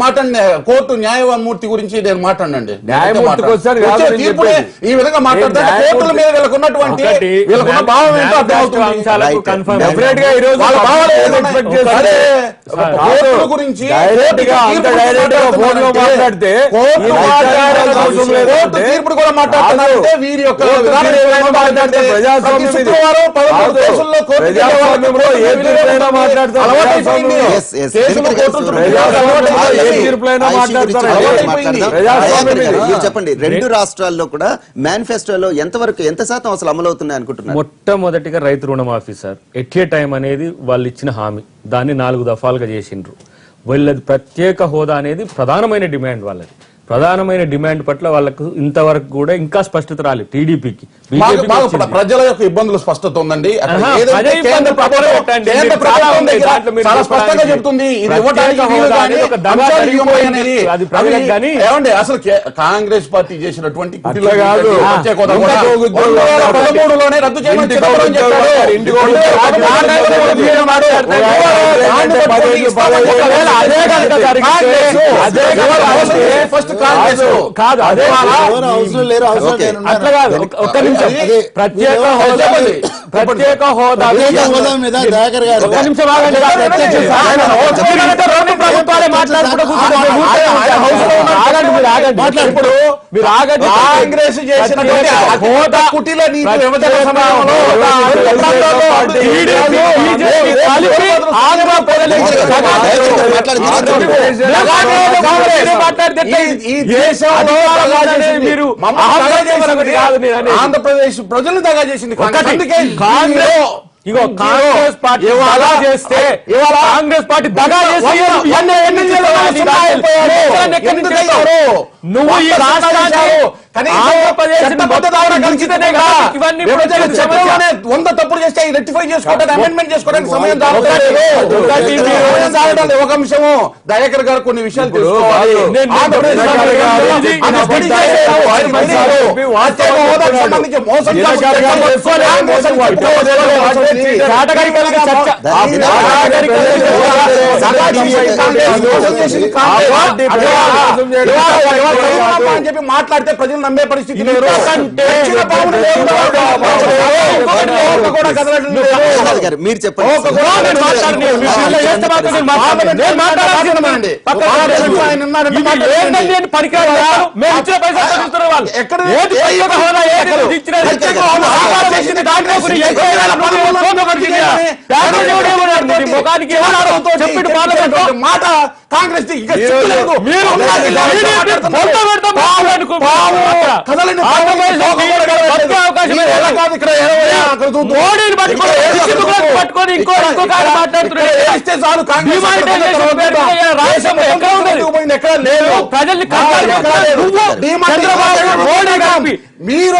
మాట్లాడిన కోర్టు న్యాయమూర్తి గురించి నేను మాట్లాడండి. న్యాయమూర్తికి వచ్చాను కాదు నేను తీర్పునే చెప్పేది. ఈ విధంగా మాట్లాడితే కోర్టుల మీద వీళ్ళకున్నటువంటి వీళ్ళకున్న భావం ఏంటో అర్థమవుతుంది. డెఫినెట్ గా ఈ రోజు వాళ్ళ భావాలు ఏం ఏదైనా ఎక్స్పెక్ట్ చేస్తారు? కోర్టుల గురించి డైరెక్ట్ గా అంత డైరెక్ట్ గా ఫోన్ లో మాట్లాడితే కోర్టు మాట్లాడాల్సిన అవసరం లేదు. కోర్టు తీర్పుడు కూడా మాట్లాడుతున్నారంటే వీరి యొక్క విధానం ఏమైనా మాట్లాడితే ప్రతి శుక్రవారం 13 కేసుల్లో కోర్టుకి ప్రజాస్వామ్యంలో ఏ తీర్పులైనా మాట్లాడతారు. అలవాటైపోయింది. Yes, yes. కేసులు కోర్టులు ప్రజాస్వామ్యంలో ఏ తీర్పులైనా మాట్లాడతారు. మీరు చెప్పండి, రెండు రాష్ట్రాల్లో కూడా మేనిఫెస్టోలో ఎంతవరకు ఎంత శాతం అసలు అమలవుతున్నాయి అనుకుంటున్నారు? మొట్టమొదటిగా రైతు రుణమాఫీ సార్ ఎట్ ఏ టైం అనేది వాళ్ళు ఇచ్చిన హామీ, దాన్ని 4 దఫాలుగా చేసిండ్రు. వాళ్ళది ప్రత్యేక హోదా అనేది ప్రధానమైన డిమాండ్. వాళ్ళది ప్రధానమైన డిమాండ్ పట్ల వాళ్ళకు ఇంతవరకు కూడా ఇంకా స్పష్టత రాలేదు. టీడీపీకి ప్రజల యొక్క ఇబ్బందులు స్పష్టత ఉందండి. అక్కడ ఆహా, ఏదైతే ప్రజల కేంద్ర ఇబ్బందులు ప్రభుత్వం పెట్టండి. కేంద్ర మీరు ప్రభుత్వం చాలా ఉంది. దగ్గర దాంట్లో మీరు చాలా స్పష్టంగా చెప్పడానికి చెప్తుంది ఇది ప్రత్యేక ఇవ్వడానికి వీలు హోదా కానీ అనేది ఒక దగా అంశాలు జరిగిపోయింది. ఇవ్వమనేది. అది ప్రజలకు కానీ ఏమండి అసలు కాంగ్రెస్ పార్టీ చేసినటువంటి అట్లా కాదు. ప్రత్యేక హోదా కూడా ఇంటికి ఒక ఉద్యోగం 2013లోనే రద్దు చేయమని ఇంటికి చిదంబరం ఒక చెప్పాడు. ఉద్యోగం, ఇంటికి ఒక ఉద్యోగం. ఫస్ట్ కాంగ్రెస్ కాదు అదే ఎవరు అవసరం లేరు, అవసరం ఓకే. లేనున్నారు. అట్లా కాదు. ఒక్క నిమిషం. ప్రత్యేక హోదా ప్రత్యేక హోదా ప్రత్యేక హోదా మీద దయాకర్ గారు ఒక్క నిమిషం ఆగండి. చెప్పినట్టు రెండు ప్రభుత్వాలే మాట్లాడుకుంటూ కూర్చుంటే ఆగండి, మీరు ఆగండి. ఇప్పుడు మీరు ఆగండి. కాంగ్రెస్ చేసినటువంటి హోదా కుటీల నీతి విభజన సమయంలో టీడీపీ, బీజేపీ కలిపి ఆంధ్ర ప్రజలకు ఈ దేశంలో మీరు ఆంధ్రప్రదేశ్ ప్రజలు దగా చేసింది కాంగ్రెస్. అందుకే కాంగ్రెస్ ఇగో కాంగ్రెస్ పార్టీ దగా చేస్తే ఇవాళ కాంగ్రెస్ పార్టీ దగా చేసి నువ్వు ఈ రాష్ట్రాన్ని ఆంధ్రప్రదేశ్ ఇవన్నీ 100 తప్పులు చేస్తే రెక్టిఫై చేసుకోవడానికి అమెండ్మెంట్ చేసుకోవడానికి సమయం ఒక అంశము దయాకర్ గారు కొన్ని విషయాలు తెలుసుకోవాలి. సంబంధించి మోసం అని చెప్పి మాట్లాడితే ప్రజలు నమ్మే పరిస్థితి లేదు. గారు మీరు చెప్పండి. మాట కాంగ్రెస్ పట్టుకొని ఇంకో చాలు ప్రజల్ని మీరు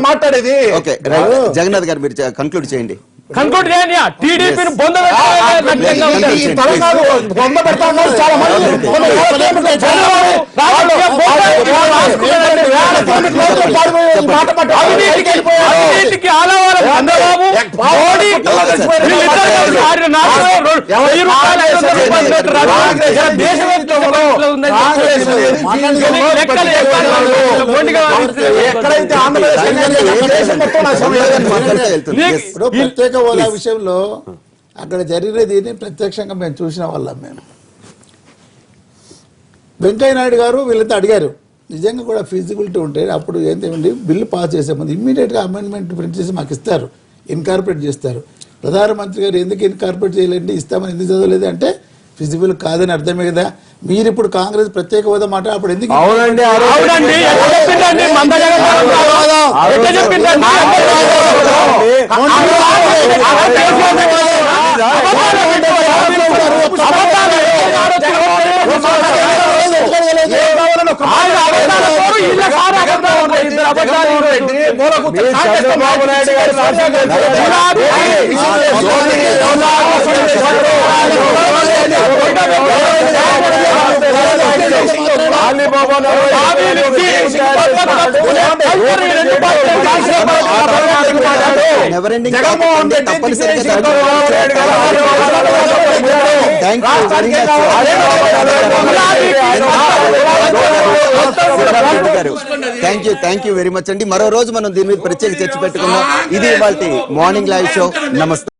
మాట్లాడేది. ఓకే, జగన్నాథ్ గారు మీరు కంక్లూడ్ చేయండి. కంక్లూడ్ చేయండి. టీడీపీని బొంద చాలా మంది అవినీతికి ఆలవాలం చంద్రబాబు, మోడీ, వీళ్ళిద్దరు ఆడిన నాలుగు 1000 రూపాయలు 500 రూపాయలు ఎక్కడైతే ఆంధ్రప్రదేశ్ ఇప్పుడు ప్రత్యేక హోదా విషయంలో అక్కడ జరిగినది ప్రత్యక్షంగా మేము చూసిన వాళ్ళం. మేము వెంకయ్య నాయుడు గారు వీళ్ళతో అడిగారు, నిజంగా కూడా ఫీజిబిలిటీ ఉంటే అప్పుడు ఏంటండి బిల్లు పాస్ చేసే ముందు ఇమ్మీడియట్గా అమెండ్మెంట్ ప్రింట్ చేసి మాకు ఇస్తారు, ఇన్కార్పొరేట్ చేస్తారు. ప్రధానమంత్రి గారు ఎందుకు ఇన్కార్పొరేట్ చేయలేండి, ఇస్తామని ఎందుకు చదవలేదు అంటే ఫిజిబుల్ కాదని అర్థమే కదా. మీరు ఇప్పుడు కాంగ్రెస్ ప్రత్యేక హోదా మాట అప్పుడు ఎందుకు అవునండి ఆ రోజు అవునండి, ఎట్లా చెప్పిండండి? మందజగన్ గారు ఎట్లా చెప్పిండండి? చంద్రబాబు నాయుడు గారు నెవర్ ఎండింగ్ తప్పనిసరిగా థ్యాంక్ యూ వెరీ మచ్ అండి. మరో రోజు మనం దీని మీద ప్రత్యేక చర్చ పెట్టుకుందాం. ఇది ఇవాల్టి మార్నింగ్ లైవ్ షో. నమస్తే.